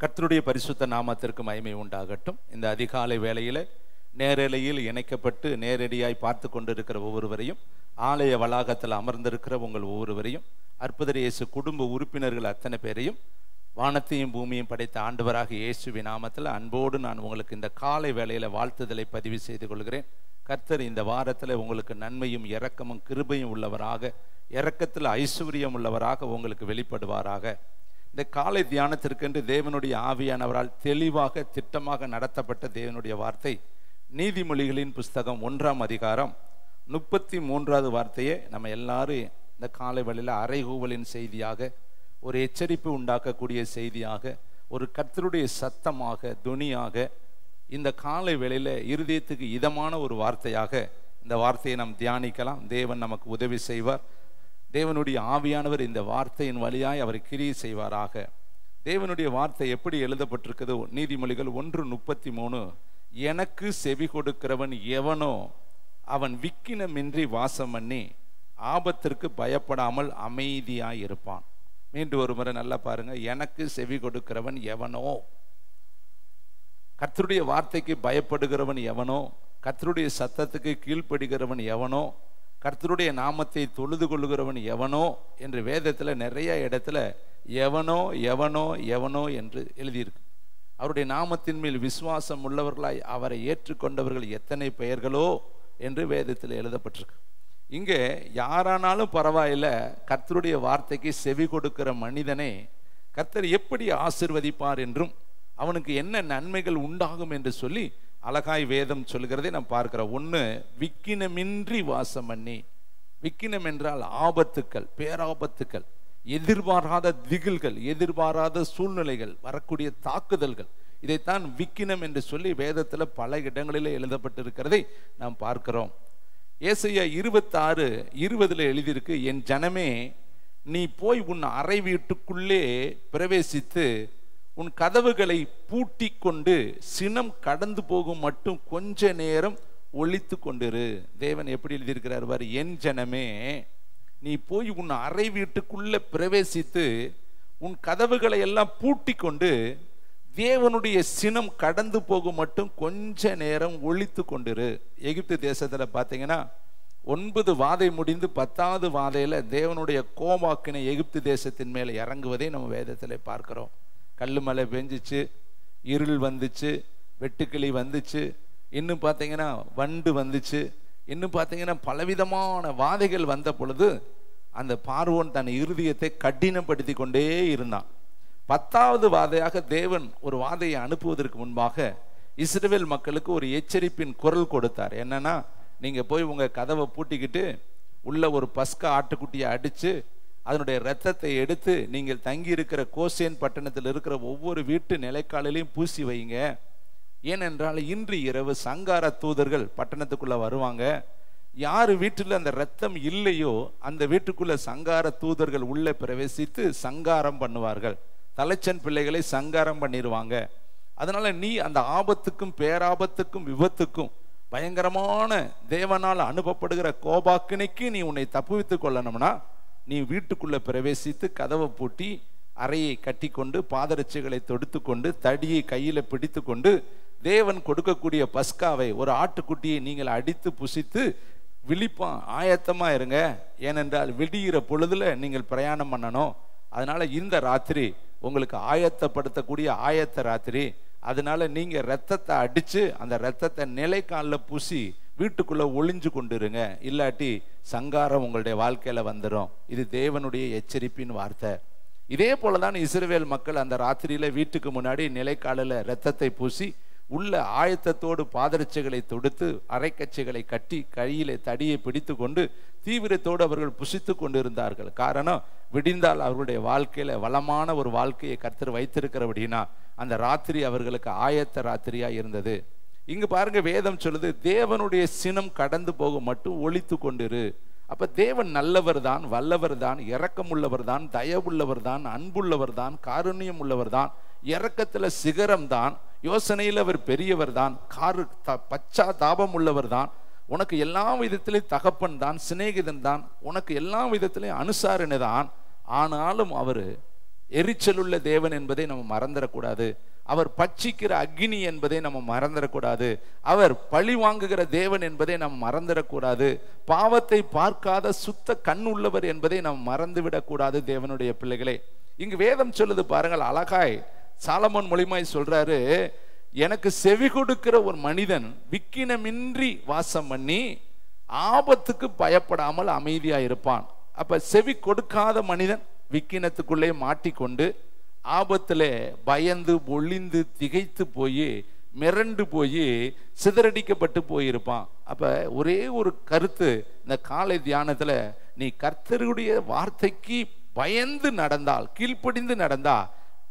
கர்த்தருடைய பரிசுத்த நாமத்திற்கு மகிமை உண்டாகட்டும். இந்த அதிகாலை வேளையில் நேரலையில் இணைக்கப்பட்டு நேரடியாய் பார்த்து கொண்டிருக்கிற ஒவ்வொருவரையும், ஆலய வளாகத்தில் அமர்ந்திருக்கிற உங்கள் ஒவ்வொருவரையும், அற்புதர் இயேசு குடும்ப உறுப்பினர்கள் அத்தனை பேரையும் வானத்தையும் பூமியும் படைத்த ஆண்டவராக இயேசுவின் நாமத்தில் அன்போடு நான் உங்களுக்கு இந்த காலை வேளையில் வாழ்த்துதலை பதிவு செய்து கொள்கிறேன். கர்த்தர் இந்த வாரத்தில் உங்களுக்கு நன்மையும் இரக்கமும் கிருபையும் உள்ளவராக, இரக்கத்தில் ஐஸ்வர்யம் உள்ளவராக உங்களுக்கு வெளிப்படுவாராக. இந்த காலை தியானத்திற்கென்று தேவனுடைய ஆவியானவரால் தெளிவாக திட்டமாக நடத்தப்பட்ட தேவனுடைய வார்த்தை நீதிமொழிகளின் புஸ்தகம் 1ஆம் அதிகாரம் 33வது வார்த்தையை நம்ம எல்லாரும் இந்த காலை வேளையில் அறைகூவலின் செய்தியாக, ஒரு எச்சரிப்பு உண்டாக்கக்கூடிய செய்தியாக, ஒரு கர்த்தருடைய சத்தமாக துணியாக, இந்த காலை வேளையில் இருதயத்துக்கு இதமான ஒரு வார்த்தையாக இந்த வார்த்தையை நாம் தியானிக்கலாம். தேவன் நமக்கு உதவி செய்வார். தேவனுடைய ஆவியானவர் இந்த வார்த்தையின் வழியாய் அவர் கிரியை செய்வாராக. தேவனுடைய வார்த்தை எப்படி எழுதப்பட்டிருக்குது? நீதிமொழிகள் 1:33, எனக்கு செவி கொடுக்கிறவன் எவனோ அவன் விக்கினமின்றி வாசம் பண்ணி ஆபத்திற்கு பயப்படாமல் அமைதியாய் இருப்பான். மீண்டும் ஒரு முறை நல்லா பாருங்க. எனக்கு செவி கொடுக்கிறவன் எவனோ, கர்த்தருடைய வார்த்தைக்கு பயப்படுகிறவன் எவனோ, கர்த்தருடைய சத்தத்துக்கு கீழ்ப்படுகிறவன் எவனோ, கர்த்தருடைய நாமத்தை தொழுது கொள்ளுகிறவன் எவனோ என்று வேதத்தில் நிறைய இடத்துல எவனோ எவனோ எவனோ என்று எழுதியிருக்கு. அவருடைய நாமத்தின் மேல் விசுவாசம் உள்ளவர்களாய் அவரை ஏற்றுக்கொண்டவர்கள் எத்தனை பெயர்களோ என்று வேதத்தில் எழுதப்பட்டிருக்கு. இங்கே யாரானாலும் பரவாயில்ல, கர்த்தருடைய வார்த்தைக்கு செவி கொடுக்கிற மனிதனை கர்த்தர் எப்படி ஆசீர்வதிப்பார் என்றும் அவனுக்கு என்ன நன்மைகள் உண்டாகும் என்று சொல்லி அழகாய் வேதம் சொல்கிறதை நாம் பார்க்கிறோம். ஒன்று, விக்கினமின்றி வாசம் பண்ணி. விக்கினம் என்றால் ஆபத்துக்கள், பேராபத்துக்கள், எதிர்பாராத திகில்கள், எதிர்பாராத சூழ்நிலைகள், வரக்கூடிய தாக்குதல்கள், இதைத்தான் விக்கினம் என்று சொல்லி வேதத்தில் பல இடங்களிலே எழுதப்பட்டிருக்கிறதை நாம் பார்க்கிறோம். ஏசாயா 26:20 எழுதியிருக்கு, என் ஜனமே நீ போய் உன் அறை வீட்டுக்குள்ளே பிரவேசித்து உன் கதவுகளை பூட்டி கொண்டு சினம் கடந்து போகும் மட்டும் கொஞ்ச நேரம் ஒளித்து கொண்டிரு. தேவன் எப்படி எழுதியிருக்கிறார் பாரு, என் ஜனமே நீ போய் உன் அறை வீட்டுக்குள்ள பிரவேசித்து உன் கதவுகளை எல்லாம் பூட்டி கொண்டு தேவனுடைய சினம் கடந்து போகும் மட்டும் கொஞ்ச நேரம் ஒளித்து கொண்டிரு. எகிப்து தேசத்துல பார்த்தீங்கன்னா 9 வாதை முடிந்து 10வது வாதையில தேவனுடைய கோபாக்கினை எகிப்து தேசத்தின் மேல இறங்குவதை நம்ம வேதத்தில் பார்க்கிறோம். கல்லு மலை பெஞ்சிச்சு, இருள் வந்துச்சு, வெட்டுக்கிளி வந்துச்சு, இன்னும் பார்த்தீங்கன்னா வண்டு வந்துச்சு, இன்னும் பார்த்தீங்கன்னா பலவிதமான வாதைகள் வந்த பொழுது அந்த பார்வோன் தன் இருதயத்தை கடினப்படுத்தி கொண்டே இருந்தான். 10வது வாதையாக தேவன் ஒரு வாதையை அனுப்புவதற்கு முன்பாக இஸ்ரவேல் மக்களுக்கு ஒரு எச்சரிப்பின் குரல் கொடுத்தார். என்னன்னா, நீங்க போய் உங்க கதவை பூட்டிக்கிட்டு உள்ள ஒரு பஸ்கா ஆட்டுக்குட்டியை அடிச்சு அதனுடைய இரத்தத்தை எடுத்து நீங்கள் தங்கி இருக்கிற கோசேன் பட்டணத்தில் இருக்கிற ஒவ்வொரு வீட்டு நிலைக்காலிலையும் பூசி வைங்க. ஏனென்றால் இன்று இரவு சங்கார தூதர்கள் பட்டணத்துக்குள்ள வருவாங்க. யாரு வீட்டில் அந்த இரத்தம் இல்லையோ அந்த வீட்டுக்குள்ள சங்கார தூதர்கள் உள்ள பிரவேசித்து சங்காரம் பண்ணுவார்கள். தலைச்சன் பிள்ளைகளை சங்காரம் பண்ணிடுவாங்க. அதனால நீ அந்த ஆபத்துக்கும் பேராபத்துக்கும் விபத்துக்கும் பயங்கரமான தேவனால் அனுப்பப்படுகிற கோபாக்கினைக்கு நீ உன்னை தப்புவித்துக் கொள்ளணும்னா நீ வீட்டுக்குள்ள பிரவேசித்து கதவை பூட்டி அறையை கட்டி கொண்டு பாதரட்சிகளை தொடுத்து கொண்டு தடியை கையில பிடித்து கொண்டு தேவன் கொடுக்கக்கூடிய பஸ்காவை, ஒரு ஆட்டுக்குட்டியை நீங்கள் அடித்து புசித்து விழிப்பா ஆயத்தமா இருங்க. ஏனென்றால் விடிகிற பொழுதுல நீங்கள் பிரயாணம் பண்ணணும். அதனால இந்த ராத்திரி உங்களுக்கு ஆயத்தப்படுத்தக்கூடிய ஆயத்த ராத்திரி. அதனால நீங்க ரத்தத்தை அடிச்சு அந்த ரத்தத்தை நிலைக்காலில் பூசி வீட்டுக்குள்ள ஒளிஞ்சு கொண்டிருங்க, இல்லாட்டி சங்காரம் உங்களுடைய வாழ்க்கையில வந்துடும். இது தேவனுடைய எச்சரிப்பின் வார்த்தை. இதே போலதான் இஸ்ரவேல் மக்கள் அந்த ராத்திரியில வீட்டுக்கு முன்னாடி நிலைக்காலில் ரத்தத்தை பூசி உள்ள ஆயத்தத்தோடு பாதரட்சைகளை தொடுத்து அரைக்கச்சைகளை கட்டி கையிலே தடியை பிடித்து கொண்டு தீவிரத்தோடு அவர்கள் புசித்து கொண்டிருந்தார்கள். காரணம், விடிந்தால் அவர்களுடைய வாழ்க்கையில வளமான ஒரு வாழ்க்கையை கர்த்தர் வைத்திருக்கிறபடினா அந்த ராத்திரி அவர்களுக்கு ஆயத்த ராத்திரியா இருந்தது. இங்க பாருங்க, வேதம் சொல்லுது, தேவனுடைய சினம் கடந்து போக மட்டும் ஒளித்து கொண்டிரு. அப்ப தேவன் நல்லவர் தான், வல்லவர் தான், இரக்கம் உள்ளவர் தான், தயவுள்ளவர் தான், அன்புள்ளவர் தான், காருண்யம் உள்ளவர் தான், இரக்கத்துல சிகரம் தான், யோசனையில் அவர் பெரியவர் தான், பச்சா தாபம் உள்ளவர் தான், உனக்கு எல்லா விதத்திலையும் தகப்பன் தான், சிநேகிதன் தான், உனக்கு எல்லா விதத்திலையும் அனுசாரணை தான். ஆனாலும் அவரு எரிச்சலுள்ள தேவன் என்பதை நம்ம மறந்துடக்கூடாது. அவர் பட்சிக்கிற அக்னி என்பதை நம்ம மறந்துடக்கூடாது. அவர் பழி வாங்குகிற தேவன் என்பதை நம்ம மறந்துடக்கூடாது. பாவத்தை பார்க்காத சுத்த கண் உள்ளவர் என்பதை நம்ம மறந்துவிடக்கூடாது. தேவனுடைய பிள்ளைகளே, இங்கு வேதம் சொல்லுது பாருங்கள், அழகாய் சாலமோன் மூலமாய் சொல்றாரு, எனக்கு செவி கொடுக்கிற ஒரு மனிதன் விக்கினமின்றி வாசம் பண்ணி ஆபத்துக்கு பயப்படாமல் அமைதியா இருப்பான். அப்ப செவி கொடுக்காத மனிதன் விக்கினத்துக்குள்ளே மாட்டிக்கொண்டு ஆபத்துல பயந்து ஒளிந்து திகைத்து போய் மிரண்டு போய் சிதறடிக்கப்பட்டு போயிருப்பான். அப்ப ஒரே ஒரு கருத்து இந்த காலை தியானத்துல, நீ கர்த்தருடைய வார்த்தைக்கு பயந்து நடந்தால், கீழ்ப்படிந்து நடந்தா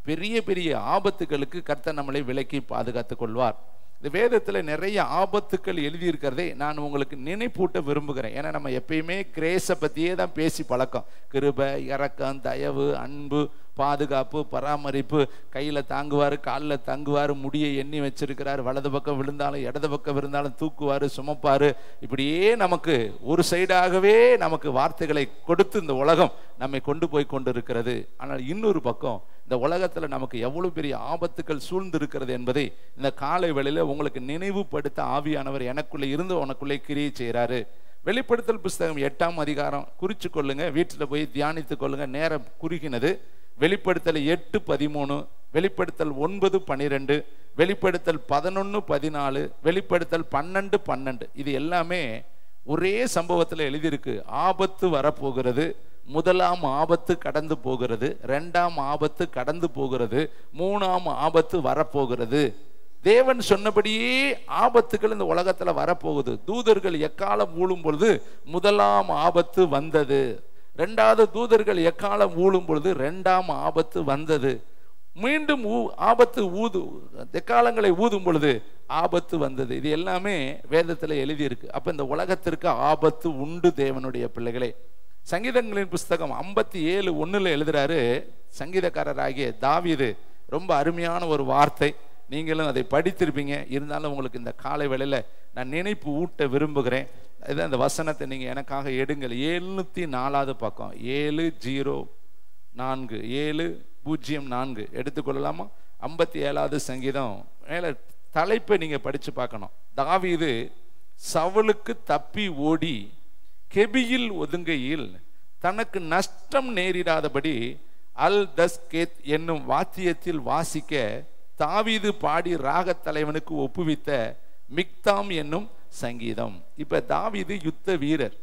பெரிய பெரிய ஆபத்துகளுக்கு கர்த்தர் நம்மளை விலக்கி பாதுகாத்துக் கொள்வார். இந்த வேதத்துல நிறைய ஆபத்துக்கள் எழுதியிருக்கிறதை நான் உங்களுக்கு நினைப்பூட்ட விரும்புகிறேன். ஏன்னா நம்ம எப்பயுமே கிரேஸை பத்தியே தான் பேசி பழக்கம். கிருபை, இரக்கம், தயவு, அன்பு, பாதுகாப்பு, பராமரிப்பு, கையில தாங்குவாரு, காலில் தாங்குவாரு, முடியை எண்ணி வச்சிருக்கிறாரு, வலது பக்கம் விழுந்தாலும் இடது பக்கம் விழுந்தாலும் தூக்குவாரு, சுமப்பாரு. இப்படியே நமக்கு ஒரு சைடாகவே நமக்கு வார்த்தைகளை கொடுத்து இந்த உலகம் நம்மை கொண்டு போய் கொண்டு இருக்கிறது. ஆனால் இன்னொரு பக்கம் இந்த உலகத்துல நமக்கு எவ்வளவு பெரிய ஆபத்துக்கள் சூழ்ந்து இருக்கிறது என்பதை இந்த காலை வேளையில உங்களுக்கு நினைவுபடுத்த ஆவியானவர் எனக்குள்ளே இருந்து உனக்குள்ளே கிரியை செய்கிறாரு. வெளிப்படுத்தல் புஸ்தகம் 8ஆம் அதிகாரம் குறிச்சு கொள்ளுங்க, வீட்டில் போய் தியானித்துக் கொள்ளுங்க. நேரம் குறுகினது. வெளிப்படுத்தல் 8:13, வெளிப்படுத்தல் 9:12, வெளிப்படுத்தல் 11:14, வெளிப்படுத்தல் 12:12, இது எல்லாமே ஒரே சம்பவத்தில் எழுதியிருக்கு. ஆபத்து வரப்போகிறது, முதலாம் ஆபத்து கடந்து போகிறது, 2ஆம் ஆபத்து கடந்து போகிறது, 3ஆம் ஆபத்து வரப்போகிறது. தேவன் சொன்னபடியே ஆபத்துகள் இந்த உலகத்துல வரப்போகுது. தூதர்கள் எக்காலம் ஊழும் பொழுது முதலாம் ஆபத்து வந்தது. 2வது தூதர்கள் எக்காலம் ஊழும் பொழுது 2ஆம் ஆபத்து வந்தது. மீண்டும் ஆபத்து எக்காலங்களை ஊதும் பொழுது ஆபத்து வந்தது. இது எல்லாமே வேதத்துல எழுதியிருக்கு. அப்ப இந்த உலகத்திற்கு ஆபத்து உண்டு தேவனுடைய பிள்ளைகளே. சங்கீதங்களின் புஸ்தகம் 57:1 எழுதுறாரு சங்கீதக்காரராகிய தாவீது. ரொம்ப அருமையான ஒரு வார்த்தை, நீங்களும் அதை படித்திருப்பீங்க. இருந்தாலும் உங்களுக்கு இந்த காலை வேளையில நான் நினைப்பு ஊட்ட விரும்புகிறேன். அந்த வசனத்தை நீங்க எனக்காக எடுங்கள். 704வது பக்கம், 704 எடுத்துக்கொள்ளலாமா? 57வது சங்கீதம் மேல தலைப்பை நீங்க படிச்சு பார்க்கணும். தாவீது சவுலுக்கு தப்பி ஓடி கெபியில் ஒதுங்கையில் தனக்கு நஷ்டம் நேரிடாதபடி அல் தஸ்கேத் என்னும் வாத்தியத்தில் வாசிக்க தாவீது பாடி ராகத் தலைவனுக்கு ஒப்புவித்த மிக்தாம் என்னும் சங்கீதம். இப்ப தாவீது யுத்த வீரர்,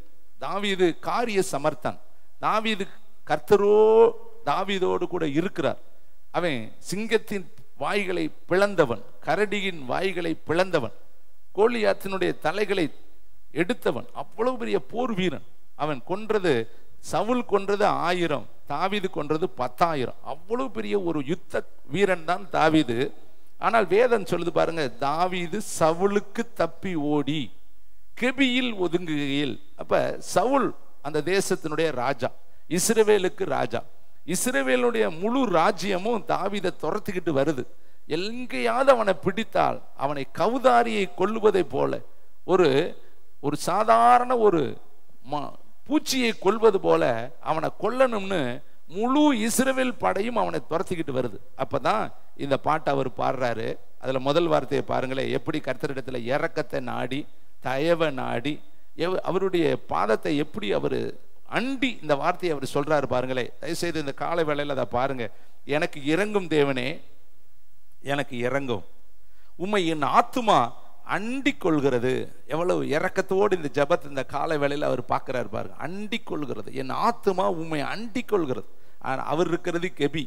தாவீது காரிய சமர்த்தன், தாவீது கர்த்தரோ தாவீதோடு கூட இருக்கிறார். அவன் சிங்கத்தின் வாய்களை பிளந்தவன், கரடியின் வாய்களை பிளந்தவன், கோலியாத்தினுடைய தலைகளை எடுத்தவன், அவ்வளவு பெரிய போர் வீரன். அவன் கொன்றது, சவுல் கொன்றது 1000, தாவீது கொன்றது 10,000. அவ்வளவு பெரிய ஒரு யுத்த வீரன் தான் தாவீது. ஆனால் வேதம் சொல்லுது பாருங்க, தாவீது சவுலுக்கு தப்பி ஓடி கெபியில் ஒதுங்குகையில். அப்ப சவுல் அந்த தேசத்தினுடைய ராஜா, இஸ்ரவேலுக்கு ராஜா. இஸ்ரவேலுடைய முழு ராஜ்யமும் தாவீதை துரத்திக்கிட்டு வருது. எங்கேயாவது அவனை பிடித்தால் அவனை கவுதாரியை கொல்லுவதை போல, ஒரு சாதாரண ஒரு பூச்சியை கொல்வது போல அவனை கொல்லணும்னு முழு இஸ்ரவேல் படையும் அவனை துரத்திக்கிட்டு வருது. அப்பதான் இந்த பாட்டை அவர் பாடுறாரு. அதுல முதல் வார்த்தையை பாருங்களேன், எப்படி கர்த்தரிடத்துல இரக்கத்தை நாடி, தயவை நாடி, அவருடைய பாதத்தை எப்படி அவர் அண்டி இந்த வார்த்தையை அவர் சொல்றாரு பாருங்களேன். தயவுசெய்து இந்த காலை வேளையில அதை பாருங்க. எனக்கு இறங்கும் தேவனே, எனக்கு இறங்கும், உம்மை என் ஆத்துமா அண்டிக் கொள்கிறது. எவ்வளவு இரக்கத்தோடு இந்த ஜபத்தை இந்த காலை வேளையில அவர் பார்க்கிறார் பாருங்க. அண்டிக் கொள்கிறது, என் ஆத்துமா உம்மை அண்டிக் கொள்கிறது. அவர் இருக்கிறது கெபி,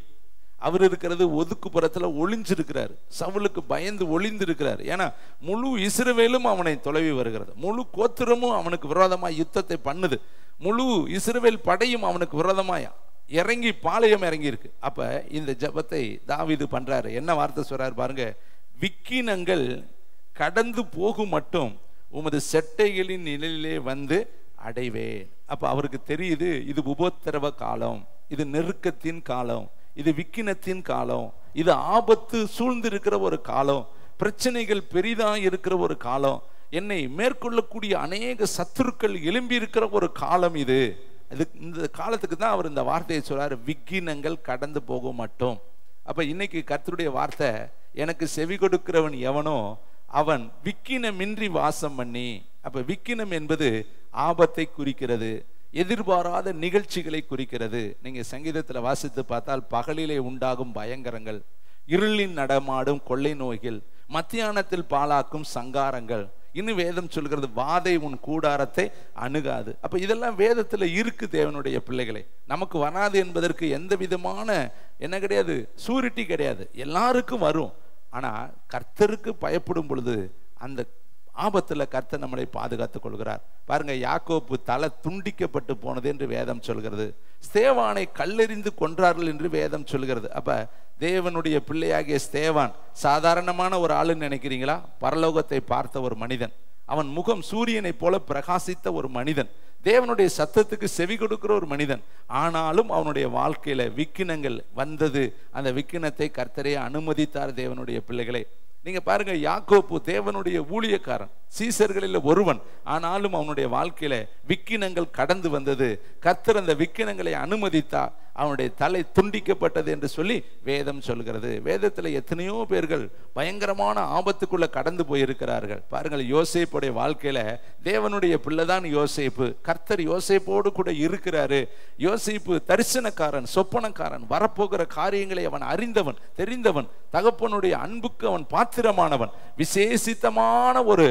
அவர் இருக்கிறது ஒதுக்குப்புறத்துல ஒளிஞ்சிருக்கிறார். சவுலுக்கு பயந்து ஒளிந்திருக்கிறார். ஏன்னா முழு இஸ்ரவேலும் அவனை தொலைவி வருகிறது, முழு கோத்திரமும் அவனுக்கு விரோதமாய் யுத்தத்தை பண்ணுது, முழு இஸ்ரவேல் படையும் அவனுக்கு விரோதமாய் இறங்கி பாளையம் இறங்கி இருக்கு. அப்ப இந்த ஜபத்தை தாவீது பண்றாரு. என்ன வார்த்தை சொல்றாரு பாருங்க, விக்கினங்கள் கடந்து போகும் மட்டும் உமது செட்டைகளின் நிலையிலே வந்து அடைவேன். அப்ப அவருக்கு தெரியுது, இது உபத்திரவ காலம், இது நெருக்கத்தின் காலம், இது விக்கினத்தின் காலம், இது ஆபத்து சூழ்ந்திருக்கிற ஒரு காலம், பிரச்சனைகள் பெரிதா இருக்கிற ஒரு காலம், என்னை மேற்கொள்ளக்கூடிய அநேக சத்துருக்கள் எழும்பி இருக்கிற ஒரு காலம் இது. அது இந்த காலத்துக்கு தான் அவர் இந்த வார்த்தையை சொல்றாரு, விக்கினங்கள் கடந்து போக மாட்டோம். அப்ப இன்னைக்கு கர்த்தருடைய வார்த்தை, எனக்கு செவி கொடுக்கிறவன் எவனோ அவன் விக்கினமின்றி வாசம் பண்ணி. அப்ப விக்கினம் என்பது ஆபத்தை குறிக்கிறது, எதிர்பாராத நிகழ்ச்சிகளை குறிக்கிறது. நீங்க சங்கீதத்துல வாசித்து பார்த்தால், பகலிலே உண்டாகும் பயங்கரங்கள், இருளின் நடமாடும் கொள்ளை நோய்கள், மத்தியானத்தில் பாழாக்கும் சங்காரங்கள், இன்னும் வேதம் சொல்கிறது வாதை உன் கூடாரத்தை அணுகாது. அப்ப இதெல்லாம் வேதத்துல இருக்கு. தேவனுடைய பிள்ளைகளை, நமக்கு வராது என்பதற்கு எந்த விதமான என்ன கிடையாது, சூரிட்டி கிடையாது, எல்லாருக்கும் வரும். ஆனா கர்த்தருக்கு பயப்படும் பொழுது அந்த ஆபத்துல கர்த்தர் நம்மளை பாதுகாத்துக் கொள்கிறார். பாருங்க, யாக்கோப்பு தலை துண்டிக்கப்பட்டு போனது என்று வேதம் சொல்கிறது. ஸ்தேவானை கல்லெறிந்து கொன்றார்கள் என்று வேதம் சொல்கிறது. அப்ப தேவனுடைய பிள்ளையாகிய ஸ்தேவான் சாதாரணமான ஒரு ஆளுன்னு நினைக்கிறீங்களா? பரலோகத்தை பார்த்த ஒரு மனிதன், அவன் முகம் சூரியனை போல பிரகாசித்த ஒரு மனிதன், தேவனுடைய சத்தத்துக்கு செவி கொடுக்கிற ஒரு மனிதன். ஆனாலும் அவனுடைய வாழ்க்கையில விக்கினங்கள் வந்தது. அந்த விக்கினத்தை கர்த்தரே அனுமதித்தார். தேவனுடைய பிள்ளைகளை, நீங்க பாருங்க, யாக்கோப்பு தேவனுடைய ஊழியக்காரன், சீசர்களில் ஒருவன். ஆனாலும் அவனுடைய வாழ்க்கையில விக்கினங்கள் கடந்து வந்தது. கர்த்தர் அந்த விக்கினங்களை அனுமதித்தார். அவனுடைய தலை துண்டிக்கப்பட்டது என்று சொல்லி வேதம் சொல்கிறது. வேதத்துல எத்தனையோ பேர்கள் பயங்கரமான ஆபத்துக்குள்ள கடந்து போயிருக்கிறார்கள். பாருங்கள், யோசேப்புடைய வாழ்க்கையில தேவனுடைய பிள்ளைதான் யோசேப்பு. கர்த்தர் யோசேப்போடு கூட இருக்கிறாரு. யோசேப்பு தரிசனக்காரன், சொப்பனக்காரன், வரப்போகிற காரியங்களை அவன் அறிந்தவன், தெரிந்தவன், தகப்பனுடைய அன்புக்கு அவன் பாத்திரமானவன், விசேஷித்தமான ஒரு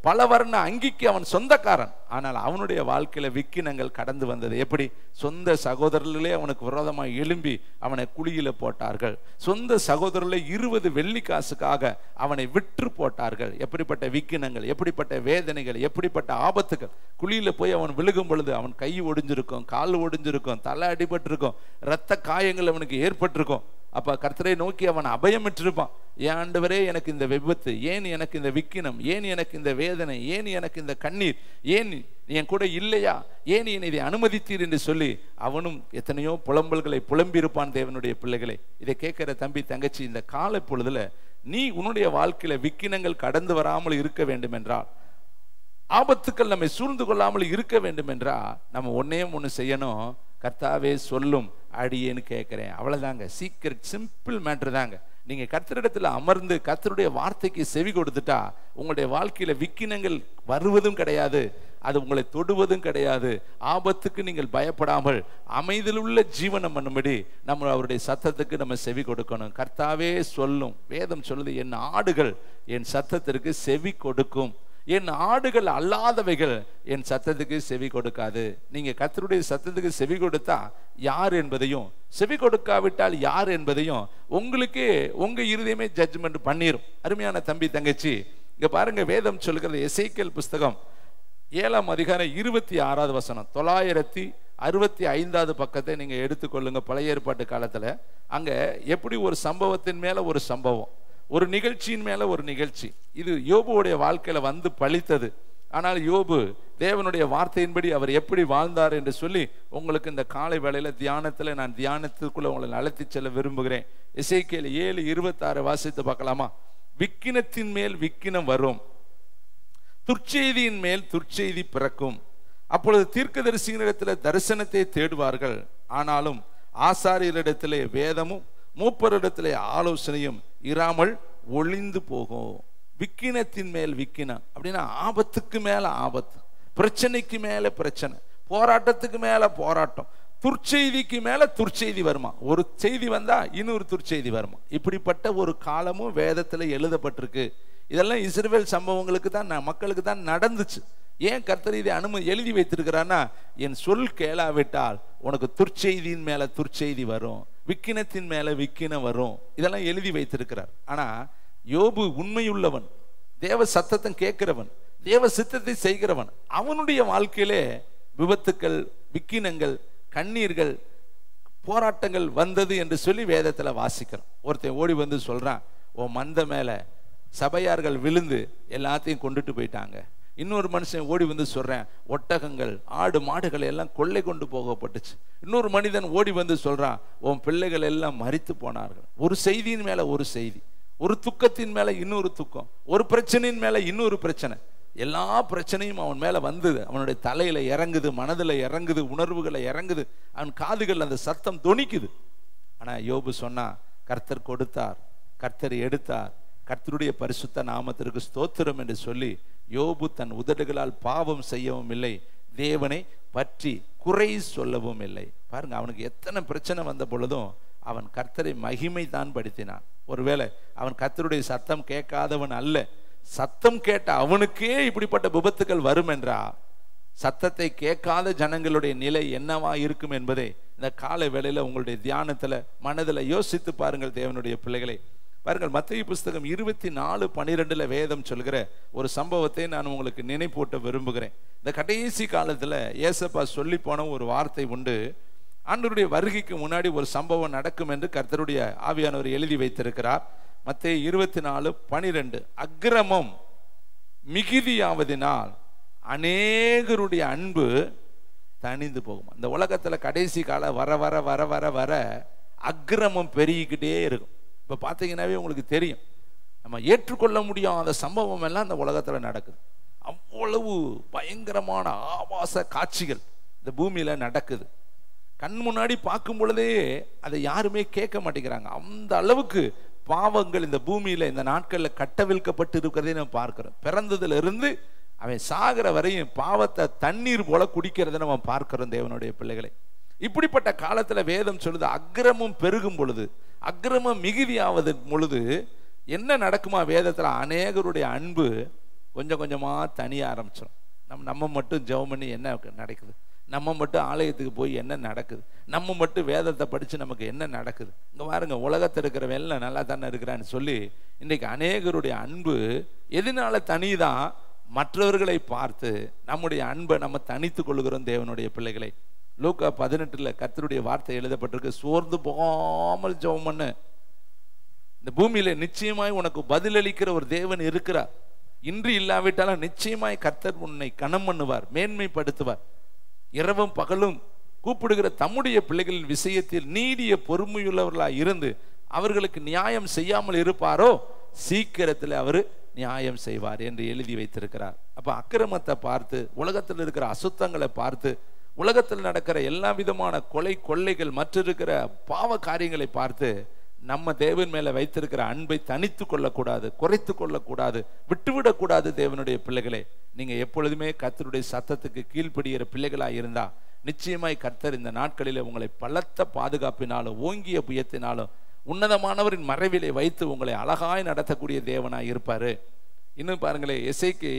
பலவர்ண அங்கிக்கு அவன் சொந்தக்காரன். ஆனால் அவனுடைய வாழ்க்கையில விக்கினங்கள் கடந்து வந்தது. எப்படி? சொந்த சகோதரர்களே அவனுக்கு விரோதமாக எழும்பி அவனை குழியில போட்டார்கள். சொந்த சகோதரர்களே 20 வெள்ளி காசுக்காக அவனை விற்று போட்டார்கள். எப்படிப்பட்ட விக்கினங்கள், எப்படிப்பட்ட வேதனைகள், எப்படிப்பட்ட ஆபத்துகள். குழியில போய் அவன் விழுகும் பொழுது அவன் கை ஒடிஞ்சிருக்கும், கால் ஒடிஞ்சிருக்கும், தலை அடிபட்டு இருக்கும், இரத்த காயங்கள் அவனுக்கு ஏற்பட்டிருக்கும். அப்ப கர்த்தரை நோக்கி அவன் அபயமிட்டிருப்பான். ஏன் ஆண்டவரே எனக்கு இந்த விபத்து, ஏன் எனக்கு இந்த விக்கினம், ஏன் எனக்கு இந்த வேதனை, ஏன் எனக்கு இந்த கண்ணீர், ஏன் என் கூட இல்லையா, ஏன் என்னை இதை அனுமதித்தீர் என்று சொல்லி அவனும் எத்தனையோ புலம்பல்களை புலம்பியிருப்பான். தேவனுடைய பிள்ளைகளை, இதை கேட்கிற தம்பி தங்கச்சி, இந்த கால பொழுதுல நீ உன்னுடைய வாழ்க்கையில விக்கினங்கள் கடந்து வராமல் இருக்க வேண்டும் என்றால், ஆபத்துக்கள் நம்மை சூழ்ந்து கொள்ளாமல் இருக்க வேண்டும் என்றால், நம்ம ஒன்னே ஒன்று செய்யணும். கர்த்தாவே சொல்லும் அடியேன்னு கேட்கிறேன். அவ்வளவுதாங்க. சீக்கிரம், சிம்பிள் மேட்டர் தாங்க. நீங்க கர்த்தரிடத்துல அமர்ந்து கர்த்தருடைய வார்த்தைக்கு செவி கொடுத்துட்டா உங்களுடைய வாழ்க்கையில விக்கினங்கள் வருவதும் கிடையாது, அது உங்களை தொடுவதும் கிடையாது. ஆபத்துக்கு நீங்கள் பயப்படாமல் அமைதியிலுள்ள ஜீவனம் பண்ணும்படி நம்ம அவருடைய சத்தத்துக்கு நம்ம செவி கொடுக்கணும். கர்த்தாவே சொல்லும். வேதம் சொல்லுது, என் ஆடுகள் என் சத்தத்திற்கு செவி கொடுக்கும், என் ஆடுகள் அல்லாதவைகள் என் சத்தத்துக்கு செவி கொடுக்காது. நீங்க கர்த்தருடைய சத்தத்துக்கு செவி கொடுத்தா யார் என்பதையும், செவி கொடுக்காவிட்டால் யார் என்பதையும் உங்களுக்கு உங்க இருதயமே ஜட்ஜ்மெண்ட் பண்ணிரும். அருமையான தம்பி தங்கச்சி, இங்க பாருங்க, வேதம் சொல்லுகிறது, எசேக்கியேல் புஸ்தகம் 7ஆம் அதிகாரம் 26வது வசனம், 965வது பக்கத்தை நீங்க எடுத்துக்கொள்ளுங்க. பழைய ஏற்பாட்டு காலத்துல அங்க எப்படி ஒரு சம்பவத்தின் மேல ஒரு சம்பவம், ஒரு நிகழ்ச்சியின் மேல ஒரு நிகழ்ச்சி, இது யோபுடைய வாழ்க்கையில வந்து பலித்தது. ஆனால் யோபு தேவனுடைய வார்த்தையின்படி அவர் எப்படி வாழ்ந்தார் என்று சொல்லி உங்களுக்கு இந்த காலை வேளையில தியானத்துல நான் தியானத்துக்குள்ள உங்களை அழைத்து செல்ல விரும்புகிறேன். எசேக்கியேல் 7:26 வாசித்து பார்க்கலாமா? விக்கினத்தின் மேல் விக்கினம் வரும், துர்ச்செய்தியின் மேல் துர்ச்செய்தி பிறக்கும். அப்பொழுது தீர்க்கதரிசிகளிடத்தில் தரிசனத்தை தேடுவார்கள், ஆனாலும் ஆசாரியரிடத்திலே வேதமும் மூப்பரிடத்திலே ஆலோசனையும் இராமல் ஒளிந்து போகும். விக்கினத்தின் மேல் விக்கினம் அப்படின்னா ஆபத்துக்கு மேல ஆபத்து, பிரச்சனைக்கு மேல பிரச்சனை, போராட்டத்துக்கு மேல போராட்டம், துர்ச்செய்திக்கு மேல துர்ச்செய்தி வருமா. ஒரு செய்தி வந்தா இன்னொரு துர்ச்செய்தி வருமா. இப்படிப்பட்ட ஒரு காலமும் வேதத்துல எழுதப்பட்டிருக்கு. இதெல்லாம் இஸ்ரவேல் சம்பவங்களுக்கு தான், மக்களுக்கு தான் நடந்துச்சு. ஏன் கர்த்தர் இதை எழுதி வைத்திருக்கிறான்னா, என் சொல் கேளாவிட்டால் உனக்கு துர்ச்செய்தியின் மேல துர்ச்செய்தி வரும், விக்கினத்தின் மேல விக்கினம் வரும். இதெல்லாம் எழுதி வைத்திருக்கிறார். ஆனா யோபு உண்மையுள்ளவன், தேவ சத்தத்தை கேட்கிறவன், தேவ சித்தத்தை செய்கிறவன். அவனுடைய வாழ்க்கையிலே விபத்துக்கள், விக்கினங்கள், கண்ணீர்கள், போராட்டங்கள் வந்தது என்று சொல்லி வேதத்துல வாசிக்கிறோம். ஒருத்தன் ஓடி வந்து சொல்றான், உன் மந்த மேல சபையார்கள் விழுந்து எல்லாத்தையும் கொண்டுட்டு போயிட்டாங்க. இன்னொரு மனுஷன் ஓடி வந்து சொல்றேன், ஒட்டகங்கள், ஆடு, மாடுகள் எல்லாம் கொள்ளை கொண்டு போகப்பட்டுச்சு. இன்னொரு மனிதன் ஓடி வந்து சொல்றான், உன் பிள்ளைகள் எல்லாம் மரித்து போனார்கள். ஒரு செய்தியின் மேல ஒரு செய்தி, ஒரு துக்கத்தின் மேல இன்னொரு துக்கம், ஒரு பிரச்சனையின் மேல இன்னொரு பிரச்சனை. எல்லா பிரச்சனையும் அவன் மேல வந்து அவனுடைய தலையில இறங்குது, மனதில் இறங்குது, உணர்வுகளை இறங்குது, அவன் காதுகள் அந்த சத்தம் தொனிக்குது. ஆனா யோபு சொன்னா, கர்த்தர் கொடுத்தார், கர்த்தர் எடுத்தார், கர்த்தருடைய பரிசுத்த நாமத்திற்கு ஸ்தோத்திரம் என்று சொல்லி யோபு தன் உதடுகளால் பாவம் செய்யவும் இல்லை, தேவனை பற்றி குறை சொல்லவும் இல்லை. பாருங்க, அவனுக்கு எத்தனை பிரச்சனை வந்த பொழுதும் அவன் கர்த்தரை மகிமை தான் படுத்தினான். ஒருவேளை அவன் கர்த்தருடைய சத்தம் கேட்காதவன் அல்ல, சத்தம் கேட்ட அவனுக்கே இப்படிப்பட்ட விபத்துக்கள் வரும் என்றா, சத்தத்தை கேட்காத ஜனங்களுடைய நிலை என்னவா இருக்கும் என்பதை இந்த காலை வேளையில உங்களுடைய தியானத்துல மனதில் யோசித்து பாருங்கள். தேவனுடைய பிள்ளைகளை பாருங்கள், மத்தேயு புஸ்தகம் 24:12 வேதம் சொல்கிற ஒரு சம்பவத்தை நான் உங்களுக்கு நினைப்பூட்ட விரும்புகிறேன். இந்த கடைசி காலத்துல ஏசப்பா சொல்லி போன ஒரு வார்த்தை உண்டு. ஆண்டவருடைய வருகைக்கு முன்னாடி ஒரு சம்பவம் நடக்கும் என்று கர்த்தருடைய ஆவியானவர் எழுதி வைத்திருக்கிறார். மத்தேயு 24:12, அக்கிரமம் மிகுதியாவதினால் அநேகருடைய அன்பு தணிந்து போகும். இந்த உலகத்துல கடைசி கால வர வர வர வர வர அக்கிரமம் பெருகிக்கிட்டே இருக்கும். இப்ப பாத்தீங்கன்னாவே உங்களுக்கு தெரியும், நம்ம ஏற்றுக்கொள்ள முடியாத சம்பவம் எல்லாம் இந்த உலகத்துல நடக்குது. அவ்வளவு பயங்கரமான ஆபாச காட்சிகள் இந்த பூமியில நடக்குது. கண் முன்னாடி பார்க்கும் பொழுதே அதை யாருமே கேட்க மாட்டேங்கிறாங்க. அந்த அளவுக்கு பாவங்கள் இந்த பூமியில இந்த நாட்கள்ல கட்டவிழ்க்கப்பட்டு இருக்கிறதே நம்ம பார்க்கிறோம். பிறந்ததுல இருந்து அவன் சாகிற வரையும் பாவத்தை தண்ணீர் போல குடிக்கிறத நம்ம பார்க்கிறோம். தேவனுடைய பிள்ளைகளை, இப்படிப்பட்ட காலத்துல வேதம் சொல்லுது, அக்கிரமம் பெருகும் பொழுது, அக்கிரமம் மிகுதியாவது பொழுது என்ன நடக்குமா? வேதத்துல அநேகருடைய அன்பு கொஞ்சம் கொஞ்சமா தனிய ஆரம்பிச்சிடும். நம்ம மட்டும் ஜெபம் பண்ணி என்ன நடக்குது, நம்ம மட்டும் ஆலயத்துக்கு போய் என்ன நடக்குது, நம்ம மட்டும் வேதத்தை படிச்சு நமக்கு என்ன நடக்குது, இங்க பாருங்க உலகத்தில் இருக்கிறவன் எல்லாம் நல்லா தானே இருக்கிறான்னு சொல்லி இன்னைக்கு அநேகருடைய அன்பு எதனால தனிதான்? மற்றவர்களை பார்த்து நம்முடைய அன்பை நம்ம தனித்து கொள்கிறோம். தேவனுடைய பிள்ளைகளை, லூக்கா 18 கர்த்தருடைய வார்த்தை எழுதப்பட்டிருக்கு, சோர்ந்து போகாமல் ஜெபம் பண்ணு, இந்த பூமியில நிச்சயமாய் உனக்கு பதிலளிக்கிற ஒரு தேவன் இருக்கிறார். இன்று இல்லாவிட்டாலும் நிச்சயமாய் கர்த்தர் உன்னை கனம் பண்ணுவார், மேன்மைப்படுத்துவார். இரவும் பகலும் கூப்பிடுகிற தம்முடைய பிள்ளைகளின் விஷயத்தில் நீடிய பொறுமையுள்ளவர்களாய் இருந்து அவர்களுக்கு நியாயம் செய்யாமல் இருப்பாரோ சீக்கிரத்தில் அவர் நியாயம் செய்வார் என்று எழுதி வைத்திருக்கிறார். அப்ப அக்கிரமத்தை பார்த்து, உலகத்தில் இருக்கிற அசுத்தங்களை பார்த்து, உலகத்தில் நடக்கிற எல்லா விதமான கொலை கொள்ளைகள் மற்றிருக்கிற பாவ காரியங்களை பார்த்து நம்ம தேவன் மேல வைத்திருக்கிற அன்பை தனித்து கொள்ளக்கூடாது, குறைத்து கொள்ளக்கூடாது, விட்டுவிடக்கூடாது. தேவனுடைய பிள்ளைகளே, நீங்க எப்பொழுதுமே கர்த்தருடைய சத்தத்துக்கு கீழ்ப்படுகிற பிள்ளைகளாக இருந்தா நிச்சயமாய் கர்த்தர் இந்த நாட்களிலே உங்களை பலத்த பாதுகாப்பினாலும் ஓங்கிய புயத்தினாலும் உன்னதமானவரின் மறைவிலே வைத்து உங்களை அழகாய் நடத்தக்கூடிய தேவனாய் இருப்பாரு. இன்னும் பாருங்களேன்,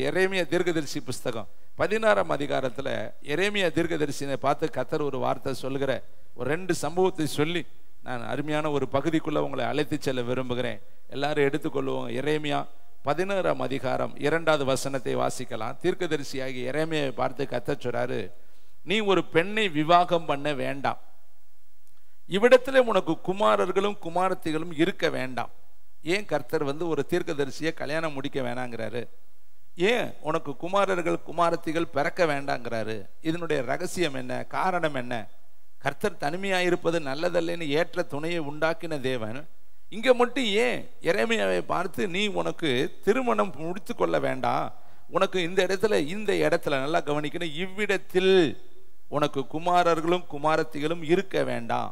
எரேமியா தீர்க்கதரிசி புஸ்தகம் 16ஆம் அதிகாரத்துல எரேமியா தீர்க்கதரிசியை பார்த்து கர்த்தர் ஒரு வார்த்தை சொல்லுகிற ஒரு 2 சம்பவத்தை சொல்லி நான் அருமையான ஒரு பகுதிக்குள்ள உங்களை அழைத்து செல்ல விரும்புகிறேன். எல்லாரும் எடுத்துக்கொள்வோம். எரேமியா 16ஆம் அதிகாரம் 2வது வசனத்தை வாசிக்கலாம். தீர்க்கதரிசியாகிய எரேமியாவை பார்த்து கர்த்தர் சொல்றாரு, நீ ஒரு பெண்ணை விவாகம் பண்ண வேண்டாம், இவ்விடத்துல உனக்கு குமாரர்களும் குமாரத்திகளும் இருக்க வேண்டாம். ஏன் கர்த்தர் ஒரு தீர்க்கதரிசியை கல்யாணம் முடிக்க வேணாங்கிறாரு? ஏன் உனக்கு குமாரர்கள் குமாரத்திகள் பிறக்க வேண்டாங்கிறாரு? இதனுடைய ரகசியம் என்ன, காரணம் என்ன? கர்த்தர் தனிமையாயிருப்பது நல்லதல்லைன்னு ஏற்ற துணையை உண்டாக்கின தேவன் இங்க மட்டும் ஏன் எரேமியாவை பார்த்து நீ உனக்கு திருமணம் முடித்து கொள்ள வேண்டாம், உனக்கு இந்த இடத்துல நல்லா கவனிக்கணும், இவ்விடத்தில் உனக்கு குமாரர்களும் குமாரத்திகளும் இருக்க வேண்டாம்.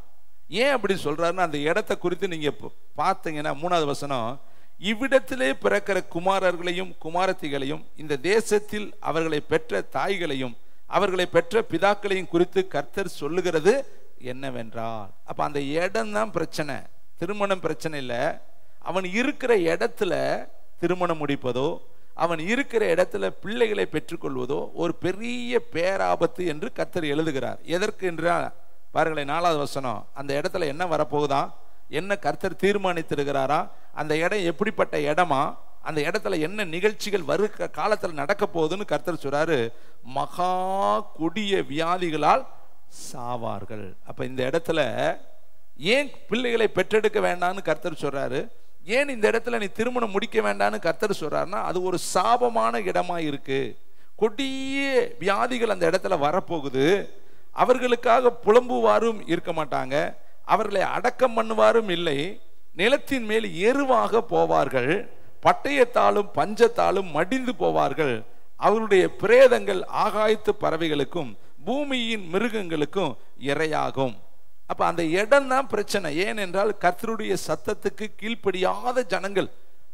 ஏன் அப்படி சொல்றாருன்னா அந்த இடத்தை குறித்து நீங்க பார்த்தீங்கன்னா 3வது வசனம், இவ்விடத்திலே பிறக்கிற குமாரர்களையும் குமாரத்திகளையும் இந்த தேசத்தில் அவர்களை பெற்ற தாய்களையும் அவர்களை பெற்ற பிதாக்களையும் குறித்து கர்த்தர் சொல்லுகிறது என்னவென்றால், அப்ப அந்த இடம் தான் பிரச்சனை, திருமணம் பிரச்சனை இல்லை. அவன் இருக்கிற இடத்துல திருமணம் முடிப்பதோ அவன் இருக்கிற இடத்துல பிள்ளைகளை பெற்றுக்கொள்வதோ ஒரு பெரிய பேராபத்து என்று கர்த்தர் எழுதுகிறார். எதற்கு என்றால் பாருங்களேன், 4வது வசனம், அந்த இடத்துல என்ன வரப்போகுதா, என்ன கர்த்தர் தீர்மானித்திருக்கிறாரா, அந்த இடம் எப்படிப்பட்ட இடமா, அந்த இடத்துல என்ன நிகழ்ச்சிகள் வருகிற காலத்தில் நடக்க போகுதுன்னு கர்த்தர் சொல்றாரு, மகா கொடிய வியாதிகளால் சாவார்கள். அப்ப இந்த இடத்துல ஏன் பிள்ளைகளை பெற்றெடுக்க வேண்டாம்னு கர்த்தர் சொல்றாரு, ஏன் இந்த இடத்துல நீ திருமணம் முடிக்க வேண்டாம்னு கர்த்தர் சொல்றாருன்னா அது ஒரு சாபமான இடமா இருக்கு. கொடிய வியாதிகள் அந்த இடத்துல வரப்போகுது. அவர்களுக்காக புலம்புவாரும் இருக்க மாட்டாங்க, அவர்களை அடக்கம் பண்ணுவாரும் இல்லை, நிலத்தின் மேல் எருவாக போவார்கள், பட்டயத்தாலும் பஞ்சத்தாலும் மடிந்து போவார்கள், அவருடைய பிரேதங்கள் ஆகாயத்து பறவைகளுக்கும் பூமியின் மிருகங்களுக்கும் இரையாகும். அப்ப அந்த இடம் தான் பிரச்சனை. ஏனென்றால் கர்த்தருடைய சத்தத்துக்கு கீழ்ப்படியாத ஜனங்கள்,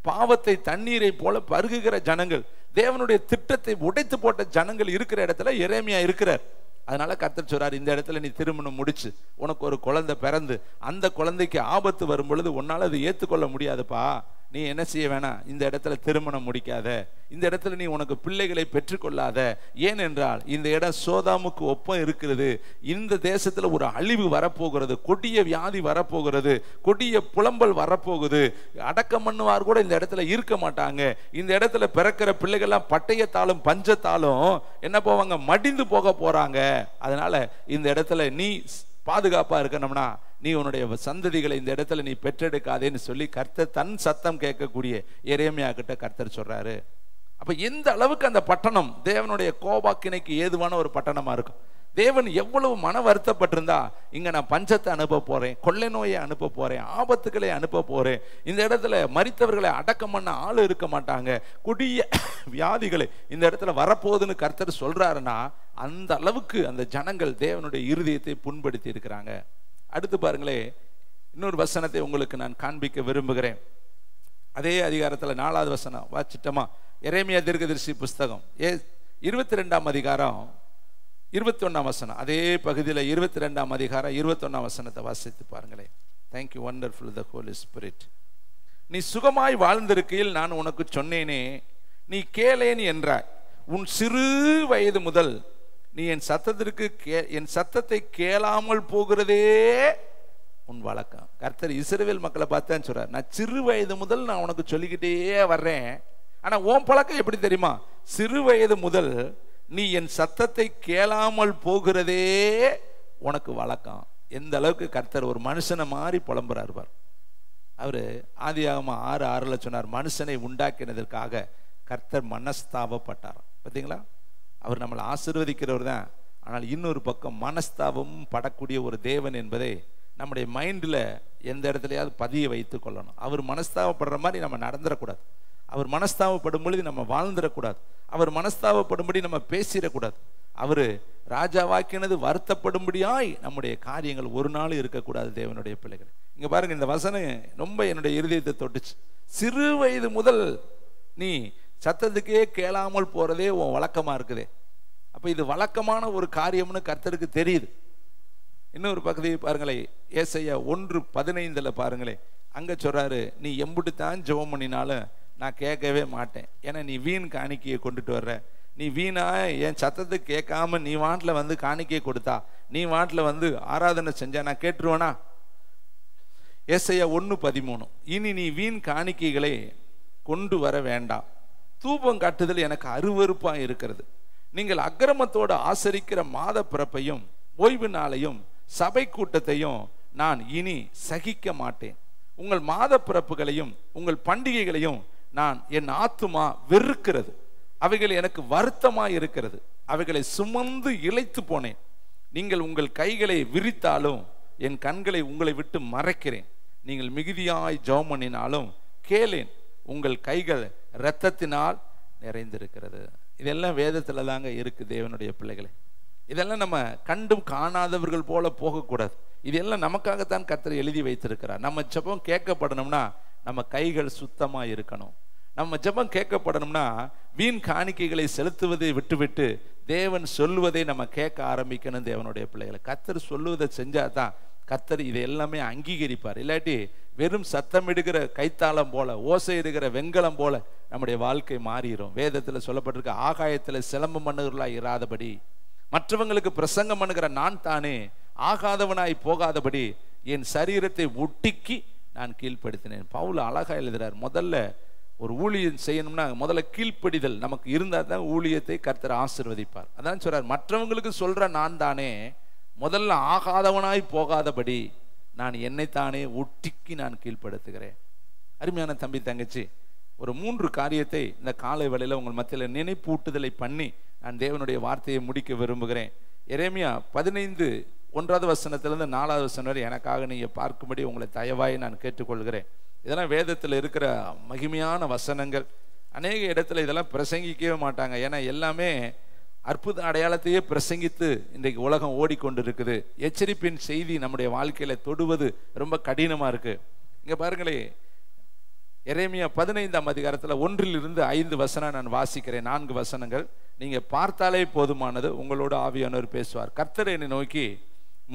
பாவத்தை தண்ணீரை போல பருகுகிற ஜனங்கள், தேவனுடைய திட்டத்தை உடைத்து போட்ட ஜனங்கள் இருக்கிற இடத்துல எரேமியா இருக்கிறார். அதனால கர்த்தர் சொல்றார், இந்த இடத்துல நீ திருமணம் முடிச்சு உனக்கு ஒரு குழந்தை பிறந்து அந்த குழந்தைக்கு ஆபத்து வரும் பொழுது உன்னால அதை ஏற்றுக்கொள்ள முடியாதுப்பா, நீ என்ன செய்ய வேணாம், இந்த இடத்துல திருமணம் முடிக்காத, இந்த இடத்துல நீ உனக்கு பிள்ளைகளை பெற்றுக்கொள்ளாத. ஏனென்றால் இந்த இடம் சோதாமுக்கு ஒப்பம் இருக்கிறது. இந்த தேசத்துல ஒரு அழிவு வரப்போகிறது, கொடிய வியாதி வரப்போகிறது, கொடிய புலம்பல் வரப்போகுது. அடக்கம் பண்ணுவார் கூட இந்த இடத்துல இருக்க மாட்டாங்க. இந்த இடத்துல பிறக்கிற பிள்ளைகள்லாம் பட்டயத்தாலும் பஞ்சத்தாலும் என்ன போவாங்க, மடிந்து போக போறாங்க. அதனால இந்த இடத்துல நீ பாதுகாப்பா இருக்கணும்னா நீ உன்னுடைய சந்ததிகளை இந்த இடத்துல நீ பெற்றெடுக்காதேன்னு சொல்லி கர்த்தர் தன் சத்தம் கேட்கக்கூடிய எரேமியா கிட்ட கர்த்தர் சொல்றாரு. அப்ப எந்த அளவுக்கு அந்த பட்டணம் தேவனுடைய கோபாக்கினைக்கு ஏதுவான ஒரு பட்டணமா இருக்கும். தேவன் எவ்வளவு மன வருத்தப்பட்டிருந்தா, இங்க நான் பஞ்சத்தை அனுப்ப போறேன், கொள்ளை நோயை அனுப்ப போறேன், ஆபத்துக்களை அனுப்ப போறேன், இந்த இடத்துல மரித்தவர்களை அடக்கம் பண்ண ஆள் இருக்க மாட்டாங்க, கொடிய வியாதிகளை இந்த இடத்துல வரப்போகுதுன்னு கர்த்தர் சொல்றாருன்னா அந்த அளவுக்கு அந்த ஜனங்கள் தேவனுடைய இருதயத்தை புண்படுத்தி இருக்கிறாங்க. அடுத்து பாருங்களே, இன்னொரு வசனத்தை உங்களுக்கு நான் காண்பிக்க விரும்புகிறேன். அதே அதிகாரத்தில் 4வது வசனம் வாசிட்டோமா? எரேமியா தீர்க்கதரிசி புஸ்தகம் 22ஆம் அதிகாரம் 21ஆம் வசனம். அதே பகுதியில் 22ஆம் அதிகாரம் 21ஆம் வசனத்தை வாசித்து பாருங்களேன். தேங்க்யூ வண்டர்ஃபுல் த ஹோலி ஸ்பிரிட். நீ சுகமாய் வாழ்ந்திருக்கையில் நான் உனக்கு சொன்னேனே, நீ கேளேன் என்றாய். உன் சிறு வயது முதல் நீ என் சத்தத்தை கேளாமல் போகிறதே உன் வழக்கம். கர்த்தர் இஸ்ரவேல் மக்களை பார்த்தான் சொல்றார், நான் சிறு வயது முதல் நான் உனக்கு சொல்லிக்கிட்டே வர்றேன். ஆனா உன் பழக்கம் எப்படி தெரியுமா? சிறு வயது முதல் நீ என் சத்தத்தை கேளாமல் போகிறதே உனக்கு வழக்கம். எந்த அளவுக்கு கர்த்தர் ஒரு மனுஷனை மாதிரி புலம்புறார் பார். அவரு ஆதியாகமம் 6:6 சொன்னார், மனுஷனை உண்டாக்கினதற்காக கர்த்தர் மனஸ்தாபப்பட்டார். பார்த்தீங்களா? அவர் நம்மளை ஆசீர்வதிக்கிறவர் தான், ஆனால் இன்னொரு பக்கம் மனஸ்தாபமும் படக்கூடிய ஒரு தேவன் என்பதை நம்முடைய மைண்டில் எந்த இடத்துலையாவது பதிய வைத்து கொள்ளணும். அவர் மனஸ்தாபப்படுற மாதிரி நம்ம நடந்துடக்கூடாது. அவர் மனஸ்தாபப்படும் பொழுது நம்ம வாழ்ந்துடக்கூடாது. அவர் மனஸ்தாபப்படும்படி நம்ம பேசிடக்கூடாது. அவர் ராஜாவாக்கினது வருத்தப்படும்படியாய் நம்முடைய காரியங்கள் ஒரு நாள் இருக்கக்கூடாது. தேவனுடைய பிள்ளைகள் இங்க பாருங்க, இந்த வசனம் ரொம்ப என்னுடைய இருதயத்தை தொட்டுச்சு. சிறு வயது முதல் நீ சத்தத்துக்கே கேளாமல் போறதே உன் வழக்கமா இருக்குதே. அப்ப இது வழக்கமான ஒரு காரியம்னு கர்த்தருக்கு தெரியுது. இன்னொரு பகுதி பாருங்களேன், ஏசாயா 1:15 பாருங்களேன். அங்க சொல்றாரு, நீ எம்புட்டு தான் ஜெபம் பண்ணினாலும் நான் கேட்கவே மாட்டேன். ஏன்னா நீ வீண் காணிக்கையை கொண்டுட்டு வர்ற. நீ வீணா என் சத்தத்தை கேட்காம நீ வாட்டில் வந்து காணிக்கையை கொடுத்தா, நீ வாட்டில் வந்து ஆராதனை செஞ்சா நான் கேட்டுருவேனா? ஏசாயா 1:13, இனி நீ வீண் காணிக்கைகளை கொண்டு வர வேண்டாம், தூபம் காட்டுதல் எனக்கு அருவருப்பா இருக்கிறது. நீங்கள் அக்கிரமத்தோடு ஆசரிக்கிற மாத பிறப்பையும் ஓய்வு நாளையும் சபை கூட்டத்தையும் நான் இனி சகிக்க மாட்டேன். உங்கள் மாத பிறப்புகளையும் உங்கள் பண்டிகைகளையும் நான் என் ஆத்துமா வெறுக்கிறது. அவைகள் எனக்கு வருத்தமா இருக்கிறது. அவைகளை சுமந்து இளைத்து போனேன். நீங்கள் உங்கள் கைகளை விரித்தாலும் என் கண்களை உங்களை விட்டு மறைக்கிறேன். நீங்கள் மிகுதியாய் ஜெபம் பண்ணினாலும் கேளேன். உங்கள் கைகள் இரத்தத்தினால் நிறைந்திருக்கிறது. இதெல்லாம் வேதத்துல தாங்க இருக்கு. தேவனுடைய பிள்ளைகளை, இதெல்லாம் நம்ம கண்டும் காணாதவர்கள் போல போகக்கூடாது. இதெல்லாம் நமக்காகத்தான் கர்த்தர் எழுதி வைத்திருக்கிறார். நம்ம ஜெபம் கேட்கப்படணும்னா நம்ம கைகள் சுத்தமா இருக்கணும். நம்ம ஜெபம் கேட்கப்படணும்னா வீண் காணிக்கைகளை செலுத்துவதை விட்டுவிட்டு தேவன் சொல்லுவதை நம்ம கேட்க ஆரம்பிக்கணும். தேவனுடைய பிள்ளைகளை, கர்த்தர் சொல்லுவதை செஞ்சாதான் கர்த்தர் இதை எல்லாமே அங்கீகரிப்பார். இல்லாட்டி வெறும் சத்தமிடுகிற கைத்தாளம் போல, ஓசை இடுகிற வெண்கலம் போல நம்முடைய வாழ்க்கை மாறிடும். வேதத்துல சொல்லப்பட்டிருக்க, ஆகாயத்துல சிலம்பம் பண்ணுகிறவர்களாய் இராதபடி, மற்றவங்களுக்கு பிரசங்கம் பண்ணுகிற நான் தானே ஆகாதவனாய் போகாதபடி என் சரீரத்தை ஒட்டிக்கி நான் கீழ்ப்படுத்தினேன். பவுல் அழகா எழுதுறார். முதல்ல ஒரு ஊழியம் செய்யணும்னா முதல்ல கீழ்ப்படிதல் நமக்கு இருந்தால் தான் ஊழியத்தை கர்த்தர் ஆசீர்வதிப்பார். அதான் சொல்றார், மற்றவங்களுக்கு சொல்ற நான் தானே முதல்ல ஆகாதவனாய் போகாதபடி நான் என்னைத்தானே ஒட்டிக்கி நான் கீழ்ப்படுத்துகிறேன். அருமையான தம்பி தங்கச்சி, ஒரு 3 காரியத்தை இந்த காலை வேளையில உங்கள் மத்தியில் நினைப்பூட்டுதலை பண்ணி நான் தேவனுடைய வார்த்தையை முடிக்க விரும்புகிறேன். எரேமியா 15:1 வசனத்திலிருந்து 4வது வசனம் வரை எனக்காக நீங்க பார்க்கும்படி உங்களை தயவாய் நான் கேட்டுக்கொள்கிறேன். இதெல்லாம் வேதத்தில் இருக்கிற மகிமையான வசனங்கள். அநேக இடத்துல இதெல்லாம் பிரசங்கிக்கவே மாட்டாங்க. ஏன்னா எல்லாமே அற்புத அடையாளத்தையே பிரசங்கித்து இன்றைக்கு உலகம் ஓடிக்கொண்டு இருக்குது. எச்சரிப்பின் செய்தி நம்முடைய வாழ்க்கையில தொடுவது ரொம்ப கடினமா இருக்கு. இங்க பாருங்களே, எரேமியா 15ஆம் அதிகாரத்துல 1-5 வசனம் நான் வாசிக்கிறேன். 4 வசனங்கள் நீங்க பார்த்தாலே போதுமானது. உங்களோட ஆவியானவர் பேசுவார். கர்த்தர் என்னை நோக்கி,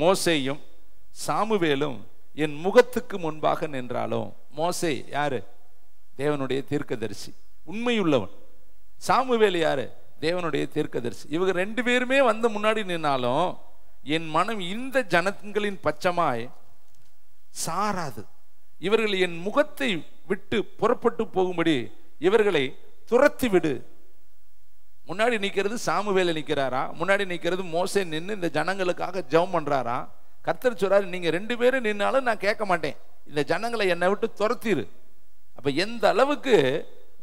மோசேயும் சாமுவேலும் என் முகத்துக்கு முன்பாக நின்றாலும். மோசே யாரு? தேவனுடைய தீர்க்கதரிசி, உண்மையுள்ளவன். சாமுவேல் யாரு? தேவனுடைய தீர்க்கதரிசி. இவங்க 2 பேருமே வந்து முன்னாடி நின்னாலும் என் மனம் இந்த ஜனங்களின் பட்சமாய் சாராது. இவர்கள் என் முகத்தை விட்டு புறப்பட்டு போகும்படி இவர்களை துரத்தி விடு. முன்னாடி நிக்கிறது சாமுவேல நிக்கிறாரா, முன்னாடி நிக்கிறது மோசே நின்று இந்த ஜனங்களுக்காக ஜெபம் பண்றாரா. கர்த்தர் சொல்றாரு, நீங்க 2 பேரும் நின்னாலும் நான் கேட்க மாட்டேன், இந்த ஜனங்களை என்னை விட்டு துரத்திரு. அப்ப எந்த அளவுக்கு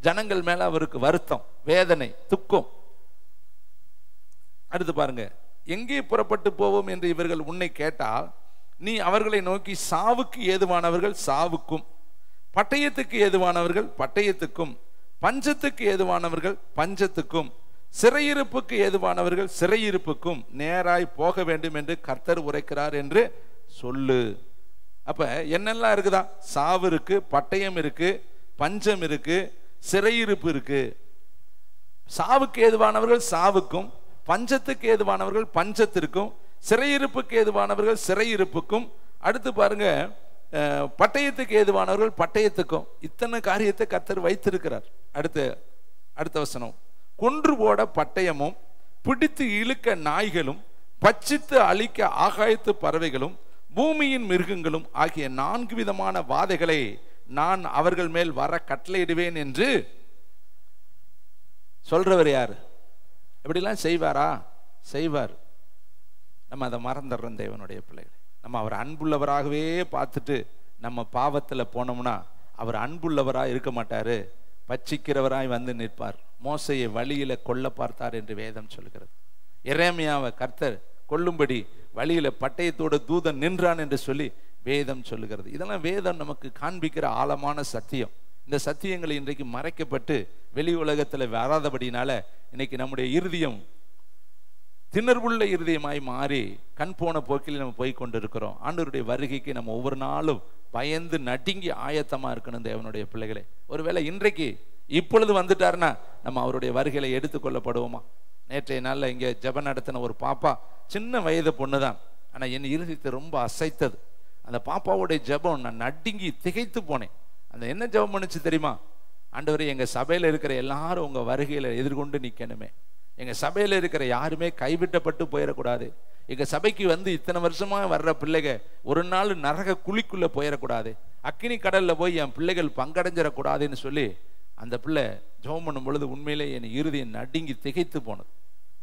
ஜனங்கள் மேல அவருக்கு வருத்தம், வேதனை, துக்கம். அடுத்து பாருங்க, எங்கே புறப்பட்டு போவோம் என்று இவர்கள் உன்னை கேட்டால் நீ அவர்களை நோக்கி, சாவுக்கு ஏதுவானவர்கள் சாவுக்கும், பட்டயத்துக்கு ஏதுவானவர்கள் பட்டயத்துக்கும், பஞ்சத்துக்கு ஏதுவானவர்கள் பஞ்சத்துக்கும், சிறையிருப்புக்கு ஏதுவானவர்கள் சிறையிருப்புக்கும் நேராய் போக வேண்டும் என்று கர்த்தர் உரைக்கிறார் என்று சொல்லு. அப்ப என்னெல்லாம் இருக்குதா? சாவு இருக்கு, பட்டயம் இருக்கு, பஞ்சம் இருக்கு, சிறையிருப்பு இருக்கு. சாவுக்கு ஏதுவானவர்கள் சாவுக்கும், பஞ்சத்துக்கு ஏதுவானவர்கள் பஞ்சத்திற்கும், சிறையிருப்புக்கு ஏதுவானவர்கள் சிறையிருப்புக்கும், அடுத்து பாருங்க பட்டயத்துக்கு ஏதுவானவர்கள் பட்டயத்துக்கும். இத்தனை காரியத்தை கர்த்தர் வைத்திருக்கிறார். அடுத்த வசனம், கொன்று போட பட்டயமும், பிடித்து இழுக்க நாய்களும், பட்சித்து அழிக்க ஆகாயத்து பறவைகளும், பூமியின் மிருகங்களும் ஆகிய 4 விதமான வாதைகளை நான் அவர்கள் மேல் வர கட்டளையிடுவேன் என்று சொல்றவர் யாரு? எப்படிலாம் செய்வாரா? செய்வார். நம்ம அதை மறந்துடுறோம். தேவனுடைய பிள்ளைகளை நம்ம அவர் அன்புள்ளவராகவே பார்த்துட்டு நம்ம பாவத்துல போனோம்னா அவர் அன்புள்ளவராக இருக்க மாட்டாரு, பட்சிக்கிறவராய் வந்து நிற்பார். மோசையை வழியில கொல்ல பார்த்தார் என்று வேதம் சொல்கிறது. எரேமியாவை கர்த்தர் கொல்லும்படி வழியில பட்டயத்தோட தூதன் நின்றான் என்று சொல்லி வேதம் சொல்லுகிறது. இதெல்லாம் வேதம் நமக்கு காண்பிக்கிற ஆழமான சத்தியம். இந்த சத்தியங்கள் இன்றைக்கு மறைக்கப்பட்டு வெளி உலகத்துல வராதபடினால இன்னைக்கு நம்முடைய இருதயம் திணர்வுள்ள இருதயமாய் மாறி கண் போன போக்கில் நம்ம போய் கொண்டிருக்கிறோம். ஆண்டவருடைய வருகைக்கு நம்ம ஒவ்வொரு நாளும் பயந்து நடுங்கி ஆயத்தமா இருக்கணும் தேவனுடைய பிள்ளைகளே. ஒருவேளை இன்றைக்கு இப்பொழுது வந்துட்டாருன்னா நம்ம அவருடைய வருகையில எடுத்துக்கொள்ளப்படுவோமா? நேற்றைய நாள்ல இங்க ஜெபம் நடத்தின ஒரு பாப்பா, சின்ன வயது பொண்ணுதான், ஆனா என் இருதயத்தை ரொம்ப அசைத்தது. அந்த பாப்பாவுடைய ஜெபம் நான் நடுங்கி திகைத்து போனேன். அந்த என்ன ஜெபம் பண்ணுச்சு தெரியுமா? ஆண்டவரே, எங்க சபையில இருக்கிற எல்லாரும் உங்க வருகையில எதிர்கொண்டு நிக்கணுமே, எங்க சபையில இருக்கிற யாருமே கைவிட்டப்பட்டு போயிடக்கூடாது, எங்க சபைக்கு வந்து இத்தனை வருஷமா வர்ற பிள்ளைங்க ஒரு நாள் நரக குழிக்குள்ள போயிடக்கூடாது, அக்கினி கடல்ல போய் என் பிள்ளைகள் பங்கடைஞ்சிடக்கூடாதுன்னு சொல்லி அந்த பிள்ளை ஜெபம் பண்ணும் பொழுது உண்மையிலே என் இருதயம் நடுங்கி திகைத்து போனது.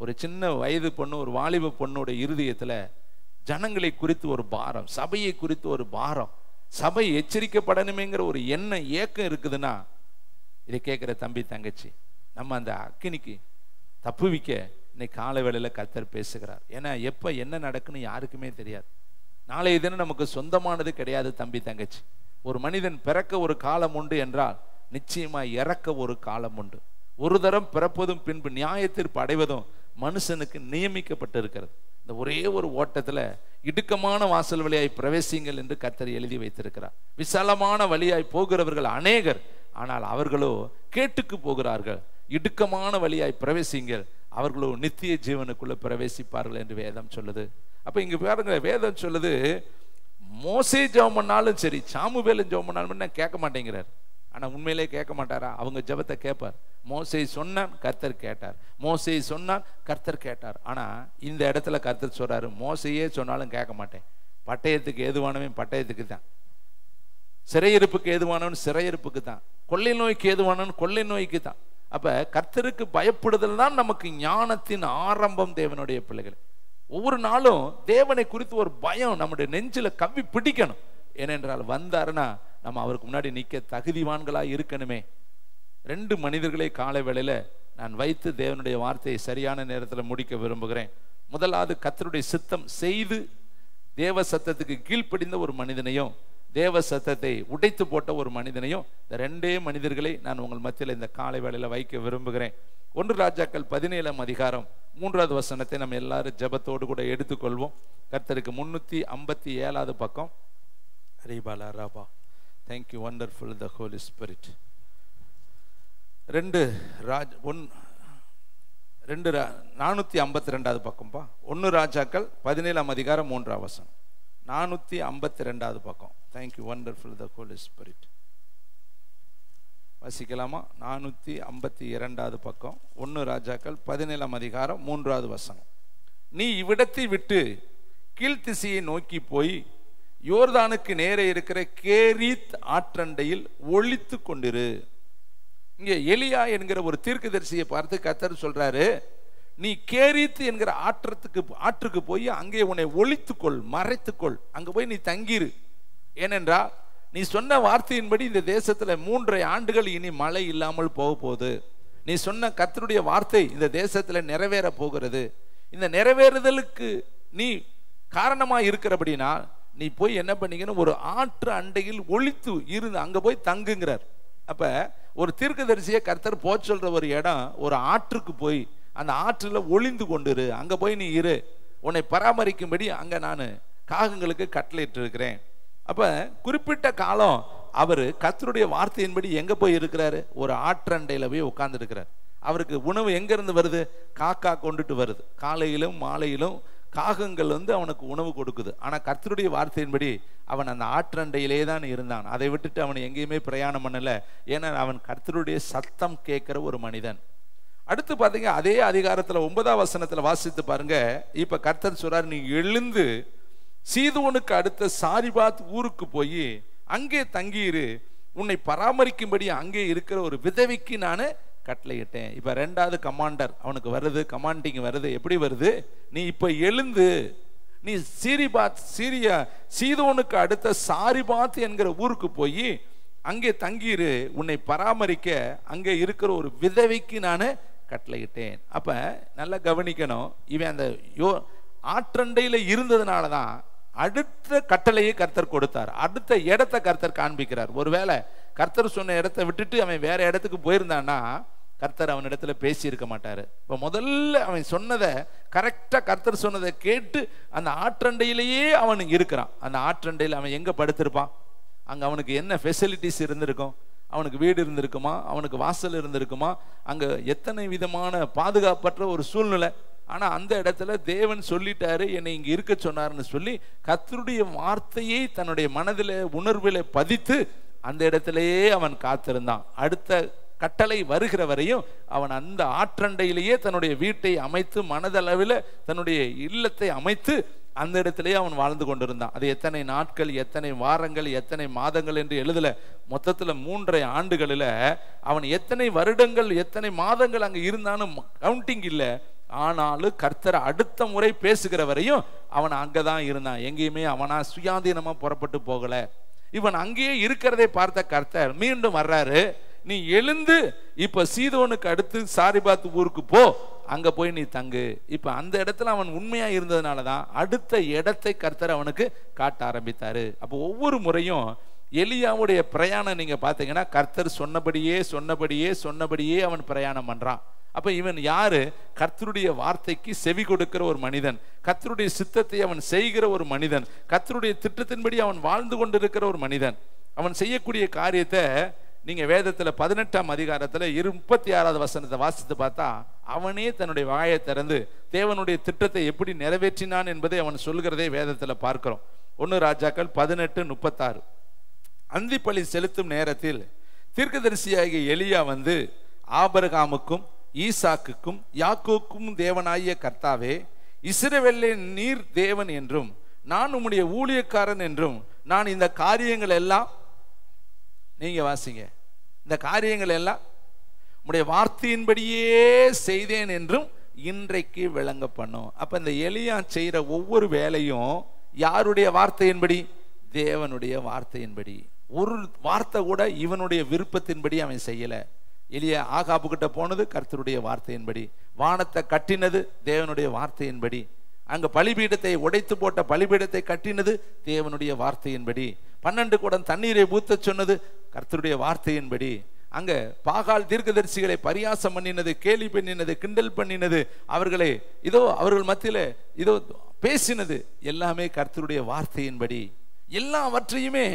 ஒரு சின்ன வயது பொண்ணு, ஒரு வாலிப பொண்ணோட இருதயத்துல ஜனங்களை குறித்து ஒரு பாரம், சபையை குறித்து ஒரு பாரம், சபை எச்சரிக்கப்படணுமேங்கிற ஒரு எண்ணம் ஏக்கம் இருக்குதுன்னா, இதை கேட்கிற தம்பி தங்கச்சி, நம்ம அந்த அக்கினிக்கு தப்புவிக்க இன்னைக்கு காலை வேளையில கர்த்தர் பேசுகிறார். ஏன்னா எப்ப என்ன நடக்குன்னு யாருக்குமே தெரியாது. நாளைய தினம் நமக்கு சொந்தமானது கிடையாது தம்பி தங்கச்சி. ஒரு மனிதன் பிறக்க ஒரு காலம் உண்டு என்றால் நிச்சயமா இறக்க ஒரு காலம் உண்டு. ஒரு தரம் பிறப்பதும் பின்பு நியாயத்தீர்ப்பு அடைவதும் மனுஷனுக்கு நியமிக்கப்பட்டிருக்கிறது. இந்த ஒரே ஒரு ஓட்டத்துல இடுக்கமான வாசல் வழியாய் பிரவேசிங்கள் என்று கர்த்தர் எழுதி வைத்திருக்கிறார். விசாலமான வழியாய் போகிறவர்கள் அநேகர், ஆனால் அவர்களோ கேட்டுக்கு போகிறார்கள். இடுக்கமான வழியாய் பிரவேசிங்கள், அவர்களோ நித்திய ஜீவனுக்குள்ள பிரவேசிப்பார்கள் என்று வேதம் சொல்லுது. அப்ப இங்க பாருங்க, வேதம் சொல்லுது, மோசே ஜெபம் பண்ணாலும் சரி, சாமுவேலும் ஜெபம் பண்ணாலும் கேட்க மாட்டேங்கிறார். ஆனா உண்மையிலே கேட்க மாட்டாரா? அவங்க ஜெபத்தை கேட்பார். மோசே சொன்னான், கர்த்தர் கேட்டார். மோசே சொன்னான், கர்த்தர் கேட்டார். ஆனா இந்த இடத்துல கர்த்தர் சொல்றாரு, மோசையே சொன்னாலும் கேட்க மாட்டேன். பட்டயத்துக்கு ஏதுவானவன் பட்டயத்துக்கு தான், சிறையிருப்புக்கு ஏதுவானவன் சிறையிருப்புக்கு தான், கொள்ளை நோய்க்கு ஏதுவானவன் கொள்ளை நோய்க்கு தான். அப்ப கர்த்தருக்கு பயப்படுதல் தான் நமக்கு ஞானத்தின் ஆரம்பம். தேவனுடைய பிள்ளைகள் ஒவ்வொரு நாளும் தேவனை குறித்து ஒரு பயம் நம்முடைய நெஞ்சில கவ்வி பிடிக்கணும். ஏனென்றால் வந்தாருன்னா நம்ம அவருக்கு முன்னாடி நிற்க தகுதிவான்களா இருக்கணுமே. 2 மனிதர்களை காலை வேளையில நான் வைத்து தேவனுடைய வார்த்தையை சரியான நேரத்தில் முடிக்க விரும்புகிறேன். முதலாவது, கர்த்தருடைய சித்தம் செய்து தேவ சத்தத்துக்கு கீழ்ப்படிந்த ஒரு மனிதனையும், தேவ சத்தத்தை உடைத்து போட்ட ஒரு மனிதனையும், இந்த 2 மனிதர்களை நான் உங்கள் மத்தியில் இந்த காலை வேளையில் வைக்க விரும்புகிறேன். 1 ராஜாக்கள் 17ஆம் அதிகாரம் 3வது வசனத்தை நம்ம எல்லாரும் ஜெபத்தோடு கூட எடுத்துக்கொள்வோம். கர்த்தருக்கு 357வது பக்கம். ரீபாலா ராபா, தேங்க்யூ வண்டர்ஃபுல் த ஹோலி ஸ்பிரிட். 452வது பக்கம்பா. 1 ராஜாக்கள் 17ஆம் அதிகாரம் 3ஆம் வசனம். 452வது பக்கம். தேங்க்யூ வண்டர்ஃபுல் த ஹோலி ஸ்பிரிட். வாசிக்கலாமா? 452வது பக்கம், 1 ராஜாக்கள் 17ஆம் அதிகாரம் 3வது வசனம். நீ இவ்விடத்தை விட்டு கீழ்த்திசையை நோக்கி போய் யோர்தானுக்கு நேரே இருக்கிற கேரீத் ஆற்றண்டையில் ஒளித்து கொண்டிரு. இங்க எலியா என்கிற ஒரு தீர்க்கதரிசியை பார்த்து கர்த்தர் சொல்றாரு, நீ கேரீத் என்கிற ஆற்றுக்கு போய் அங்கே உன்னை ஒளித்துக்கொள், மறைத்துக்கொள், அங்க போய் நீ தங்கிரு. ஏனென்றால் நீ சொன்ன வார்த்தையின்படி இந்த தேசத்துல 3.5 ஆண்டுகள் இனி மழை இல்லாமல் போக போகுது. நீ சொன்ன கர்த்தருடைய வார்த்தை இந்த தேசத்துல நிறைவேற போகிறது. இந்த நிறைவேறுதலுக்கு நீ காரணமா இருக்கிறபடினா நீ போய் என்ன பண்ணீங்கன்னு ஒரு ஆற்று அண்டையில் ஒளித்து இருந்து அங்க போய் தங்குங்கிறார். அப்ப ஒரு தீர்க்கதரிசியை கர்த்தர் போக சொல்ற ஒரு இடம், ஒரு ஆற்றுக்கு போய் அந்த ஆற்றுல ஒளிந்து கொண்டிரு, அங்க போய் நீ இரு, உன்னை பராமரிக்கும்படி அங்க நான் காகங்களுக்கு கட்டளையிட்டு இருக்கிறேன். அப்ப குறிப்பிட்ட காலம் அவரு கர்த்தருடைய வார்த்தையின்படி எங்க போய் இருக்கிறாரு? ஒரு ஆற்றண்டையில போய் உட்கார்ந்து இருக்கிறார். அவருக்கு உணவு எங்க இருந்து வருது? காக்கா கொண்டுட்டு வருது. காலையிலும் மாலையிலும் காகங்கள் அவனுக்கு உணவு கொடுக்குது. ஆனா கர்த்தருடைய வார்த்தையின்படி அவன் அந்த ஆற்றண்டையிலே தான் இருந்தான். அதை விட்டுட்டு அவன் எங்கேயுமே பிரயாணம் பண்ணல. ஏன்னா அவன் கர்த்தருடைய சத்தம் கேட்கிற ஒரு மனிதன். அடுத்து பாத்தீங்க, அதே அதிகாரத்துல 9ஆம் வசனத்துல வாசித்து பாருங்க. இப்ப கர்த்தர் சொல்றாரு, நீ எழுந்து சீதோனுக்கு அடுத்த சாரிபாத் ஊருக்கு போய் அங்கே தங்கியிரு, உன்னை பராமரிக்கும்படி அங்கே இருக்கிற ஒரு விதவைக்கு நான் கட்டளையிட்டேன். இப்ப 2வது கமாண்டர் அவனுக்கு வருது, கமாண்டிங் வருது. எப்படி வருது? நீ இப்ப எழுந்து நீ சீதோனுக்கு அடுத்த சாரிபாத் என்கிற ஊருக்கு போய் அங்கே தங்கியிரு, உன்னை பராமரிக்க அங்கே இருக்கிற ஒரு விதவைக்கு நான் கட்டளையிட்டேன். அப்ப நல்லா கவனிக்கணும், இவன் அந்த ஆற்றண்டையில இருந்ததுனாலதான் அடுத்த கட்டளையை கர்த்தர் கொடுத்தார். அடுத்த இடத்தை கர்த்தர் காண்பிக்கிறார். ஒருவேளை கர்த்தர் சொன்ன இடத்தை விட்டுட்டு அவன் வேற இடத்துக்கு போயிருந்தான்னா கர்த்தர் அவன் இடத்துல பேசி இருக்க மாட்டாரு. இப்ப முதல்ல அவன் சொன்னதை கரெக்டா கர்த்தர் சொன்னதை கேட்டு அந்த ஆற்றண்டையிலேயே அவன் இருக்கிறான். அந்த ஆற்றண்டையில் அவன் எங்க படுத்திருப்பான்? அங்க அவனுக்கு என்ன ஃபெசிலிட்டிஸ் இருந்திருக்கும்? அவனுக்கு வீடு இருந்திருக்குமா? அவனுக்கு வாசல் இருந்திருக்குமா? அங்க எத்தனை விதமான பாதுகாப்பற்ற ஒரு சூழ்நிலை. ஆனா அந்த இடத்துல தேவன் சொல்லிட்டாரு, என்னை இங்க இருக்க சொன்னாருன்னு சொல்லி கர்த்தருடைய வார்த்தையை தன்னுடைய மனதில உணர்வில பதித்து அந்த இடத்திலேயே அவன் காத்திருந்தான். அடுத்த கட்டளை வருகிற வரையும் அவன் அந்த ஆற்றண்டையிலேயே தன்னுடைய வீட்டை அமைத்து மனதளவில் தன்னுடைய இல்லத்தை அமைத்து அந்த இடத்திலேயே அவன் வாழ்ந்து கொண்டிருந்தான். அது எத்தனை நாட்கள், எத்தனை வாரங்கள், எத்தனை மாதங்கள் என்று எழுதல. மொத்தத்தில் 3.5 ஆண்டுகளில் அவன் எத்தனை வருடங்கள் எத்தனை மாதங்கள் அங்கே இருந்தாலும் கவுண்டிங் இல்லை. ஆனாலும் கர்த்தர் அடுத்த முறை பேசுகிற வரையும் அவன் அங்கதான் இருந்தான். எங்கேயுமே அவனா சுயாதீனமா புறப்பட்டு போகல. இவன் அங்கேயே இருக்கிறதை பார்த்த கர்த்தர் மீண்டும் வர்றாரு, நீ எழுந்து இப்ப சீதோனுக்கு அடுத்து சாரிபாத் ஊருக்கு போ, அங்க போய் நீ தங்கு. இப்ப அந்த இடத்துல அவன் உண்மையா இருந்ததுனாலதான் அடுத்த இடத்தை கர்த்தர் அவனுக்கு காட்ட ஆரம்பித்தாரு. அப்போ ஒவ்வொரு முறையும் எலியாவுடைய பிரயாணம் நீங்க பாத்தீங்கன்னா கர்த்தர் சொன்னபடியே அவன் பிரயாணம் பண்றான். அப்ப இவன் யாரு? கர்த்தருடைய வார்த்தைக்கு செவி கொடுக்கிற ஒரு மனிதன், கர்த்தருடைய சித்தத்தை அவன் செய்கிற ஒரு மனிதன், கர்த்தருடைய திட்டத்தின்படி அவன் வாழ்ந்து கொண்டிருக்கிற ஒரு மனிதன். அவன் செய்யக்கூடிய காரியத்தை நீங்க வேதத்துல 18ஆம் அதிகாரத்துல 36வது வசனத்தை வாசித்து பார்த்தா அவனே தன்னுடைய வாயை திறந்து தேவனுடைய திட்டத்தை எப்படி நிறைவேற்றினான் என்பதை அவன் சொல்கிறதை வேதத்துல பார்க்கிறோம். 1 ராஜாக்கள் 18:36. அந்திப்பலி செலுத்தும் நேரத்தில் தீர்க்கதரிசியாகிய எலியா வந்து, ஆபிரகாமுக்கும் ஈசாக்குக்கும் யாக்கோக்கும் தேவனாகிய கர்த்தாவே, இஸ்ரவேலின் நீர் தேவன் என்றும் நான் உம்முடைய ஊழியக்காரன் என்றும் நான் இந்த காரியங்கள் எல்லாம், நீங்க வாசிங்க, இந்த காரியங்கள் எல்லாம் உம்முடைய வார்த்தையின்படியே செய்தேன் என்றும் இன்றைக்கு விளங்க பண்ணும். அப்ப இந்த எலியா செய்யற ஒவ்வொரு வேலையும் யாருடைய வார்த்தையின்படி? தேவனுடைய வார்த்தையின்படி. ஒரு வார்த்தை கூட இவனுடைய விருப்பத்தின்படி அவன் செய்யல. எலியா ஆகாபு கிட்ட போனது கர்த்தருடைய வார்த்தையின்படி, வானத்தை கட்டினது தேவனுடைய வார்த்தையின்படி, அங்க பலிபீடத்தை உடைத்து போட்ட பலிபீடத்தை கட்டினது தேவனுடைய வார்த்தையின்படி. 12 குடம் தண்ணீரை ஊத்த சொன்னது கர்த்தருடைய வார்த்தையின்படி. அங்க பாகால் தீர்க்கதரிசிகளை பரியாசம் பண்ணினது, கேலி பண்ணினது, கிண்டல் பண்ணினது, அவர்களை இதோ அவர்கள் மத்தியில இதோ பேசினது எல்லாமே கர்த்தருடைய வார்த்தையின்படி. எல்லாவற்றையுமே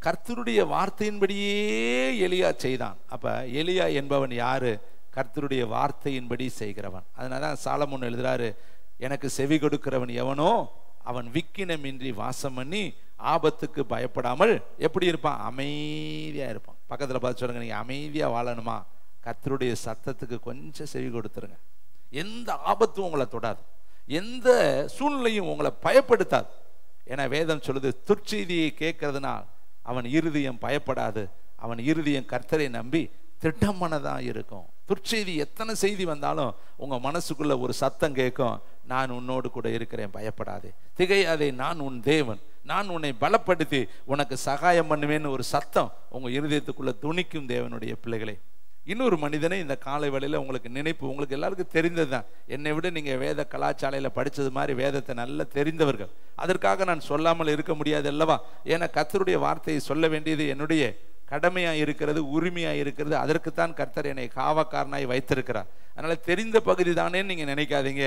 கர்த்தருடைய வார்த்தையின்படியே எலியா செய்தான். அப்ப எலியா என்பவன் யாரு? கர்த்தருடைய வார்த்தையின்படி செய்கிறவன். அதனாலதான் சாலமோன் எழுதுறாரு, எனக்கு செவி கொடுக்கிறவன் எவனோ அவன் விக்கினமின்றி வாசம் பண்ணி ஆபத்துக்கு பயப்படாமல் எப்படி இருப்பான்? அமைதியா இருப்பான். பக்கத்துல பார்த்து சொல்லுங்க, நீங்க அமைதியா வாழணுமா? கர்த்தருடைய சத்தத்துக்கு கொஞ்சம் செவி கொடுத்துருங்க. எந்த ஆபத்தும் உங்களை தொடாது, எந்த சூழ்நிலையும் உங்களை பயப்படுத்தாது. ஏன்னா வேதம் சொல்லுது, துர்ச்செய்தியை கேட்கறதுனால் அவன் இருதயம் பயப்படாது, அவன் இருதயம் கர்த்தரை நம்பி திட்டமானதான் இருக்கும். துர்ச்செய்தி எத்தனை செய்தி வந்தாலும் உங்க மனசுக்குள்ள ஒரு சத்தம் கேட்கும், நான் உன்னோடு கூட இருக்கிறேன், பயப்படாதே, திகையாதே, நான் உன் தேவன், நான் உன்னை பலப்படுத்தி உனக்கு சகாயம் பண்ணுவேன்னு ஒரு சத்தம் உங்க இருதயத்துக்குள்ள துணிக்கும். தேவனுடைய பிள்ளைகளே, இன்னொரு மனிதனை இந்த காலை வேளையில உங்களுக்கு நினைப்பு, உங்களுக்கு எல்லாருக்கும் தெரிந்ததுதான். என்னை விட நீங்க வேத கலாச்சாலையில படிச்சது மாதிரி வேதத்தை நல்லா தெரிந்தவர்கள். அதற்காக நான் சொல்லாமல் இருக்க முடியாது அல்லவா? ஏன்னா கர்த்தருடைய வார்த்தையை சொல்ல வேண்டியது என்னுடைய கடமையா இருக்கிறது, உரிமையா இருக்கிறது. அதற்குத்தான் கர்த்தர் என்னை காவக்காரனாய் வைத்திருக்கிறார். அதனால தெரிந்த பகுதி தானே நீங்க நினைக்காதீங்க.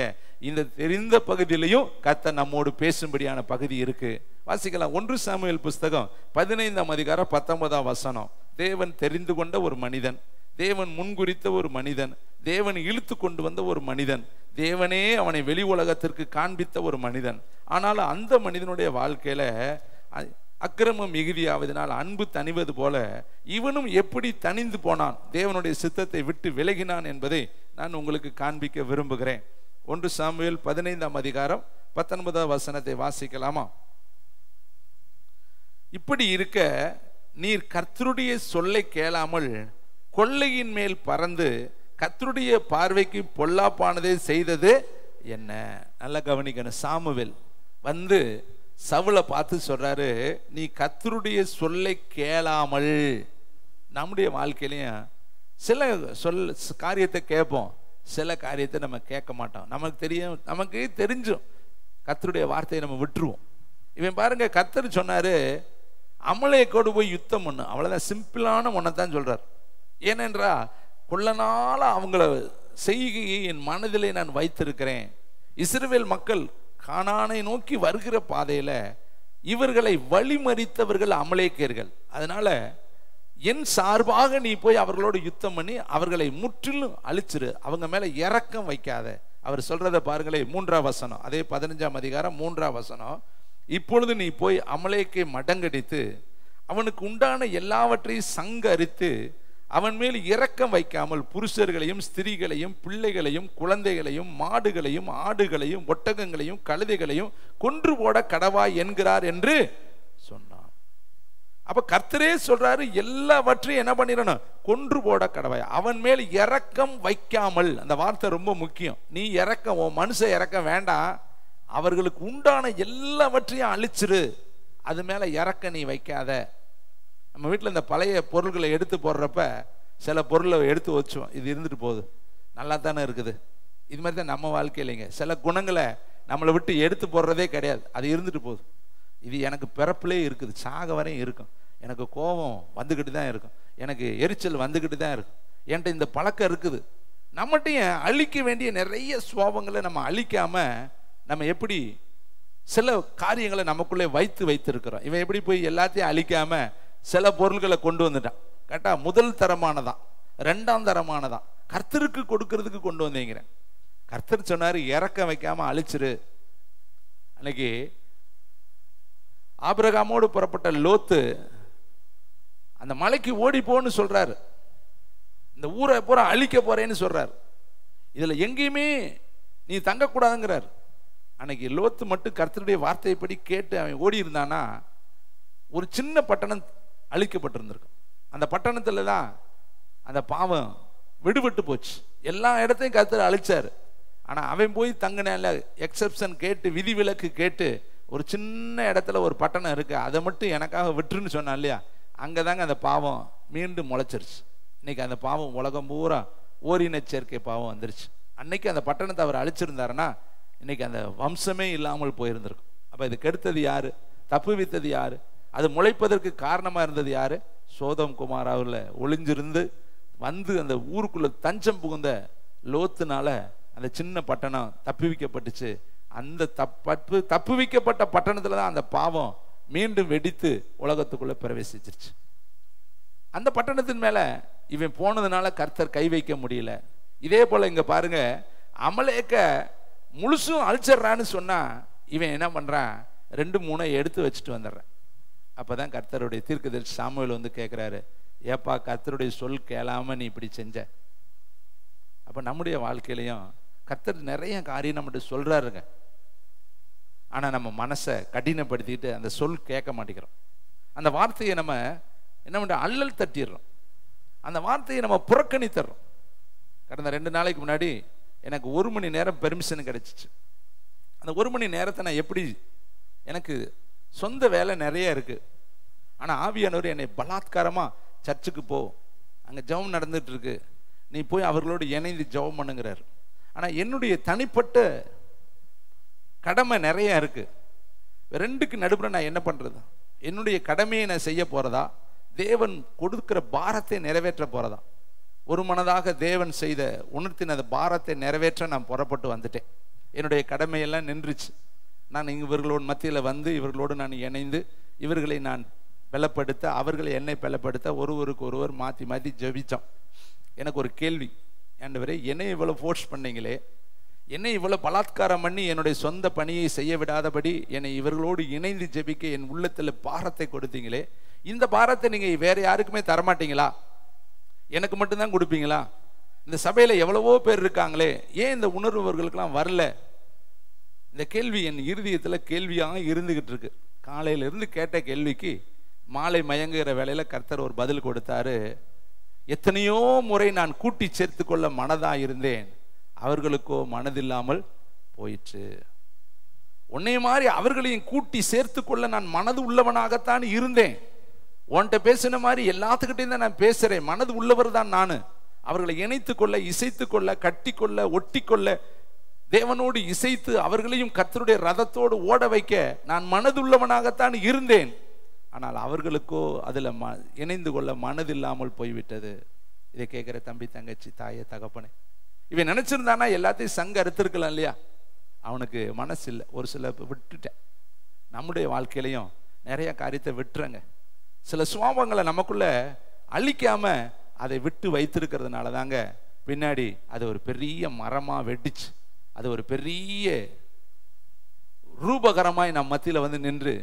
இந்த தெரிந்த பகுதியிலையும் கர்த்தர் நம்மோடு பேசும்படியான பகுதி இருக்கு. வாசிக்கலாம். 1 சாமுவேல் புஸ்தகம் 15ஆம் அதிகாரம் 19ஆம் வசனம். தேவன் தெரிந்து கொண்ட ஒரு மனிதன், தேவன் முன்குறித்த ஒரு மனிதன், தேவன் இழுத்து கொண்டு வந்த ஒரு மனிதன், தேவனே அவனை வெளி உலகத்திற்கு காண்பித்த ஒரு மனிதன். ஆனால் அந்த மனிதனுடைய வாழ்க்கையில அக்கிரமம் மிகுதியாவதனால் அன்பு தணிவது போல இவனும் எப்படி தணிந்து போனான், தேவனுடைய சித்தத்தை விட்டு விலகினான் என்பதை நான் உங்களுக்கு காண்பிக்க விரும்புகிறேன். 1 சாமுவேல் 15ஆம் அதிகாரம் 19ஆம் வசனத்தை வாசிக்கலாமா? இப்படி இருக்க நீர் கர்த்தருடைய சொல்லை கேளாமல் கொள்ளையின் மேல் பறந்து கர்த்தருடைய பார்வைக்கு பொல்லாப்பானதை செய்தது என்ன? நல்லா கவனிக்கணும். சாமுவேல் வந்து சவுலை பார்த்து சொல்றாரு, நீ கர்த்தருடைய சொல்லை கேளாமல். நம்முடைய வாழ்க்கையிலையும் சில காரியத்தை கேட்போம், சில காரியத்தை நம்ம கேட்க மாட்டோம். நமக்கு தெரியும், நமக்கு தெரிஞ்சும் கர்த்தருடைய வார்த்தையை நம்ம விட்டுருவோம். இவன் பாருங்க, கர்த்தர் சொன்னாரு அமலையை கொண்டு போய் யுத்தம் பண்ணு, அவ்வளவுதான். சிம்பிளான ஒன்னைத்தான் சொல்றார். ஏனென்றா கொள்ள நாள அவங்கள செய்கையை என் மனதிலே நான் வைத்திருக்கிறேன். இஸ்ரவேல் மக்கள் கானானை நோக்கி வருகிற பாதையில இவர்களை வழிமறித்தவர்கள் அமலேக்கியர்கள். அதனால என் சார்பாக நீ போய் அவர்களோடு யுத்தம் பண்ணி அவர்களை முற்றிலும் அழிச்சிரு, அவங்க மேல இரக்கம் வைக்காத. அவர் சொல்றத பாருங்களே, 3ஆம் வசனம், அதே 15ஆம் அதிகாரம் 3ஆம் வசனம். இப்பொழுது நீ போய் அமலேக்கை மடங்கடித்து அவனுக்கு உண்டான எல்லாவற்றையும் சங்கரித்து அவன் மேல் இரக்கம் வைக்காமல் புருஷர்களையும் ஸ்திரீகளையும் பிள்ளைகளையும் குழந்தைகளையும் மாடுகளையும் ஆடுகளையும் ஒட்டகங்களையும் கழுதைகளையும் கொன்று போட கடவாய் என்கிறார் என்று சொன்னான். அப்ப கர்த்தரே சொல்றாரு, எல்லாவற்றையும் என்ன பண்ணிடணும்? கொன்று போட கடவாய். அவன் மேல் இரக்கம் வைக்காமல். அந்த வார்த்தை ரொம்ப முக்கியம். நீ இரக்கம், உன் மனுஷ இரக்கம் வேண்டாம், அவர்களுக்கு உண்டான எல்லாவற்றையும் அழிச்சிரு, அது மேல இரக்கம் நீ வைக்காத. நம்ம வீட்டில் இந்த பழைய பொருள்களை எடுத்து போடுறப்ப சில பொருளை எடுத்து வச்சோம், இது இருந்துட்டு போகுது, நல்லா தானே இருக்குது. இது மாதிரி தான் நம்ம வாழ்க்கையிலைங்க சில குணங்களை நம்மளை விட்டு எடுத்து போடுறதே கிடையாது, அது இருந்துட்டு போகுது. இது எனக்கு பிறப்பிலே இருக்குது, சாக வரையும் இருக்கும். எனக்கு கோபம் வந்துக்கிட்டு தான் இருக்கும், எனக்கு எரிச்சல் வந்துக்கிட்டு தான் இருக்கும், என்கிட்ட இந்த பழக்கம் இருக்குது. நம்மகிட்டையும் அழிக்க வேண்டிய நிறைய சுவாபங்களை நம்ம அழிக்காம நம்ம எப்படி சில காரியங்களை நமக்குள்ளே வைத்திருக்கிறோம். இவன் எப்படி போய் எல்லாத்தையும் அழிக்காம சில பொருள்களை கொண்டு வந்துட்டான். கேட்டா முதல் தரமானதான், 2ஆம் தரமானதான், கர்த்தருக்கு கொடுக்கறதுக்கு கொண்டு வந்தீங்கிறேன். கர்த்தர் சொன்னாரு இறக்க வைக்காம அழிச்சிரு. அன்னைக்கு ஆபிரகாமோடு புறப்பட்ட லோத்து அந்த மலைக்கு ஓடி போன்னு சொல்றாரு, இந்த ஊரை பூரா அழிக்க போறேன்னு சொல்றாரு, இதுல எங்கேயுமே நீ தங்கக்கூடாதுங்கிறார். அன்னைக்கு லோத்து மட்டும் கர்த்தருடைய வார்த்தைப்படி கேட்டு அவன் ஓடி இருந்தானா ஒரு சின்ன பட்டணம் அழிக்கப்பட்டிருந்திருக்கும். அந்த பட்டணத்துல தான் அந்த பாவம் விடுபட்டு போச்சு. எல்லா இடத்தையும் கர்த்தர் அழிச்சாரு. ஆனா அவன் போய் தங்கின எக்ஸப்ஷன் கேட்டு, விதிவிலக்கு கேட்டு, ஒரு சின்ன இடத்துல ஒரு பட்டணம் இருக்கு, அதை மட்டும் எனக்காக விட்டுருன்னு சொன்னான் இல்லையா, அங்கதாங்க அந்த பாவம் மீண்டும் முளைச்சிருச்சு. இன்னைக்கு அந்த பாவம் உலகம் பூரா ஓரின சேர்க்கை பாவம் வந்துருச்சு. அன்னைக்கு அந்த பட்டணத்தை அவர் அழிச்சிருந்தாருன்னா இன்னைக்கு அந்த வம்சமே இல்லாமல் போயிருந்திருக்கும். அப்ப இது கெடுத்தது யாரு? தப்புவித்தது யாரு? அது முளைப்பதற்கு காரணமா இருந்தது யாரு? சோதம் குமாராவில் ஒளிஞ்சிருந்து வந்து அந்த ஊருக்குள்ள தஞ்சம் புகுந்த லோத்துனால அந்த சின்ன பட்டணம் தப்புவிக்கப்பட்டுச்சு. அந்த தப்புவிக்கப்பட்ட பட்டணத்துல தான் அந்த பாவம் மீண்டும் வெடித்து உலகத்துக்குள்ள பிரவேசிச்சிருச்சு. அந்த பட்டணத்தின் மேல இவன் போனதுனால கர்த்தர் கை வைக்க முடியல. இதே போல இங்க பாருங்க, அமலேக்க முழுசும் அழிச்சிடறான்னு சொன்னா இவன் என்ன பண்றான்? 2-3 எடுத்து வச்சுட்டு வந்துடுறான். அப்பதான் கர்த்தருடைய தீர்க்கதரிசி சாமுவேல் வந்து கேட்கிறாரு, ஏப்பா கர்த்தருடைய சொல் கேளாம நீ இப்படி செஞ்ச? அப்ப நம்முடைய வாழ்க்கையிலையும் கர்த்தர் நிறைய காரியம் நம்மகிட்ட சொல்றாருங்க. ஆனா நம்ம மனசை கடினப்படுத்திட்டு அந்த சொல் கேட்க மாட்டேங்கிறோம். அந்த வார்த்தையை நம்ம என்ன பண்ற? அல்லல் தட்டிடுறோம். அந்த வார்த்தையை நம்ம புறக்கணித்தர்றோம். கடந்த 2 நாளைக்கு முன்னாடி எனக்கு 1 மணி நேரம் பெர்மிஷன் கிடைச்சிச்சு. அந்த 1 மணி நேரத்தை நான் எப்படி, எனக்கு சொந்த வேலை நிறைய இருக்கு, ஆனா ஆவியானவர் என்னை பலாத்காரமா சர்ச்சுக்கு போ, அங்க ஜெபம் நடந்துட்டு இருக்கு, நீ போய் அவர்களோடு இணைந்து ஜெபம் பண்ணுங்கிறார். ஆனா என்னுடைய தனிப்பட்ட கடமை நிறைய இருக்கு. 2க்கு நடுப்புற நான் என்ன பண்றது? என்னுடைய கடமையை நான் செய்ய போறதா, தேவன் கொடுக்கிற பாரத்தை நிறைவேற்ற போறதா? ஒரு மனதாக தேவன் செய்த உணர்த்தின அந்த பாரத்தை நிறைவேற்ற நான் புறப்பட்டு வந்துட்டேன். என்னுடைய கடமையெல்லாம் நின்றுச்சு. நான் இவர்களோடு மத்தியில் வந்து இவர்களோடு நான் இணைந்து இவர்களை நான் பலப்படுத்த, அவர்களை என்னை பலப்படுத்த ஒருவருக்கு ஒருவர் மாற்றி மாற்றி ஜெபிச்சோம். எனக்கு ஒரு கேள்வி, ஆண்டவரே என்னை இவ்வளோ ஃபோர்ஸ் பண்ணீங்களே, என்னை இவ்வளோ பலாத்காரம் பண்ணி என்னுடைய சொந்த பணியை செய்ய விடாதபடி என்னை இவர்களோடு இணைந்து ஜெபிக்க என் உள்ளத்தில் பாரத்தை கொடுத்தீங்களே, இந்த பாரத்தை நீங்கள் வேற யாருக்குமே தரமாட்டீங்களா? எனக்கு மட்டும்தான் கொடுப்பீங்களா? இந்த சபையில் எவ்வளவோ பேர் இருக்காங்களே, ஏன் இந்த உணர்வு அவர்களுக்கெல்லாம் வரல? இந்த கேள்வி என் இருதயத்தில் கேள்வியாக இருந்துகிட்டு இருக்கு. காலையிலிருந்து கேட்ட கேள்விக்கு மாலை மயங்குகிற வேளையில கர்த்தர் ஒரு பதில் கொடுத்தாரு. எத்தனையோ முறை நான் கூட்டி சேர்த்து கொள்ள மனதா இருந்தேன், அவர்களுக்கோ மனதில்லாமல் போயிற்று. உன்னை மாதிரி அவர்களையும் கூட்டி சேர்த்து கொள்ள நான் மனது உள்ளவனாகத்தான் இருந்தேன். உன்கிட்ட பேசின மாதிரி எல்லாத்துக்கிட்டையும் தான் நான் பேசுறேன். மனது உள்ளவர் தான் நான். அவர்களை இணைத்து கொள்ள, இசைத்து கொள்ள, கட்டி கொள்ள, ஒட்டி கொள்ள, தேவனோடு இசைத்து அவர்களையும் கர்த்தருடைய ரதத்தோடு ஓட வைக்க நான் மனதுள்ளவனாகத்தான் இருந்தேன். ஆனால் அவர்களுக்கோ அதுல இணைந்து கொள்ள மனதில்லாமல் போய்விட்டது. இதை கேட்கிற தம்பி, தங்கச்சி, தாயே, தகப்பனே, இவன் நினைச்சிருந்தானா எல்லாத்தையும் சங்க அறுத்திருக்கலாம் இல்லையா? அவனுக்கு மனசு இல்லை. ஒரு சில விட்டுட்டேன். நம்முடைய வாழ்க்கையிலையும் நிறைய காரியத்தை விட்டுறங்க. சில சுவாபங்களை நமக்குள்ள அழிக்காம அதை விட்டு வைத்திருக்கிறதுனால தாங்க பின்னாடி அது ஒரு பெரிய மரமா வெடிச்சு, அது ஒரு பெரிய ரூபகரமாய் நம் மத்தியில வந்து நின்று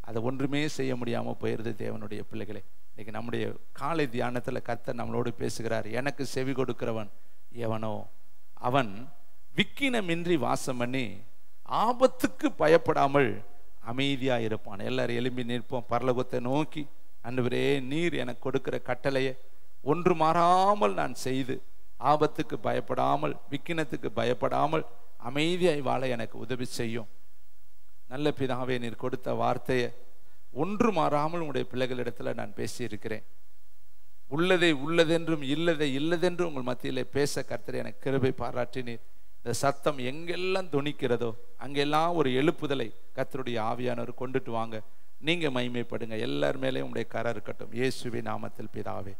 அதை ஒன்றுமே செய்ய முடியாம போயிருது. தேவனுடைய பிள்ளைகளே, இன்னைக்கு நம்முடைய காலை தியானத்துல கர்த்தர் நம்மளோடு பேசுகிறார். எனக்கு செவி கொடுக்கிறவன் எவனோ அவன் விக்கினமின்றி வாசம் பண்ணி ஆபத்துக்கு பயப்படாமல் அமைதியா இருப்பான். எல்லாரும் எழும்பி நிற்போம். பரலோகத்தை நோக்கி, ஆண்டவரே நீர் எனக்கு கொடுக்கிற கட்டளையை ஒன்று மாறாமல் நான் செய்து ஆபத்துக்கு பயப்படாமல், விக்கினத்துக்கு பயப்படாமல் அமைதியாய் வாழ எனக்கு உதவி செய்யும். நல்ல பிதாவே, நீர் கொடுத்த வார்த்தையை ஒன்று மாறாமல் உங்களுடைய பிள்ளைகளிடத்துல நான் பேசியிருக்கிறேன். உள்ளதை உள்ளதென்றும் இல்லதை இல்லதென்றும் உங்கள் மத்தியிலே பேச கர்த்தர் எனக்கு கிருபை பாராட்டினீர். இந்த சத்தம் எங்கெல்லாம் துணிக்கிறதோ அங்கெல்லாம் ஒரு எழுப்புதலை கர்த்தருடைய ஆவியானவர் கொண்டுட்டு வாங்க. நீங்க மகிமைப்படுங்க. எல்லார் மேலேயும் உங்களுடைய கரம் இருக்கட்டும். இயேசுவின் நாமத்தில் பிதாவே.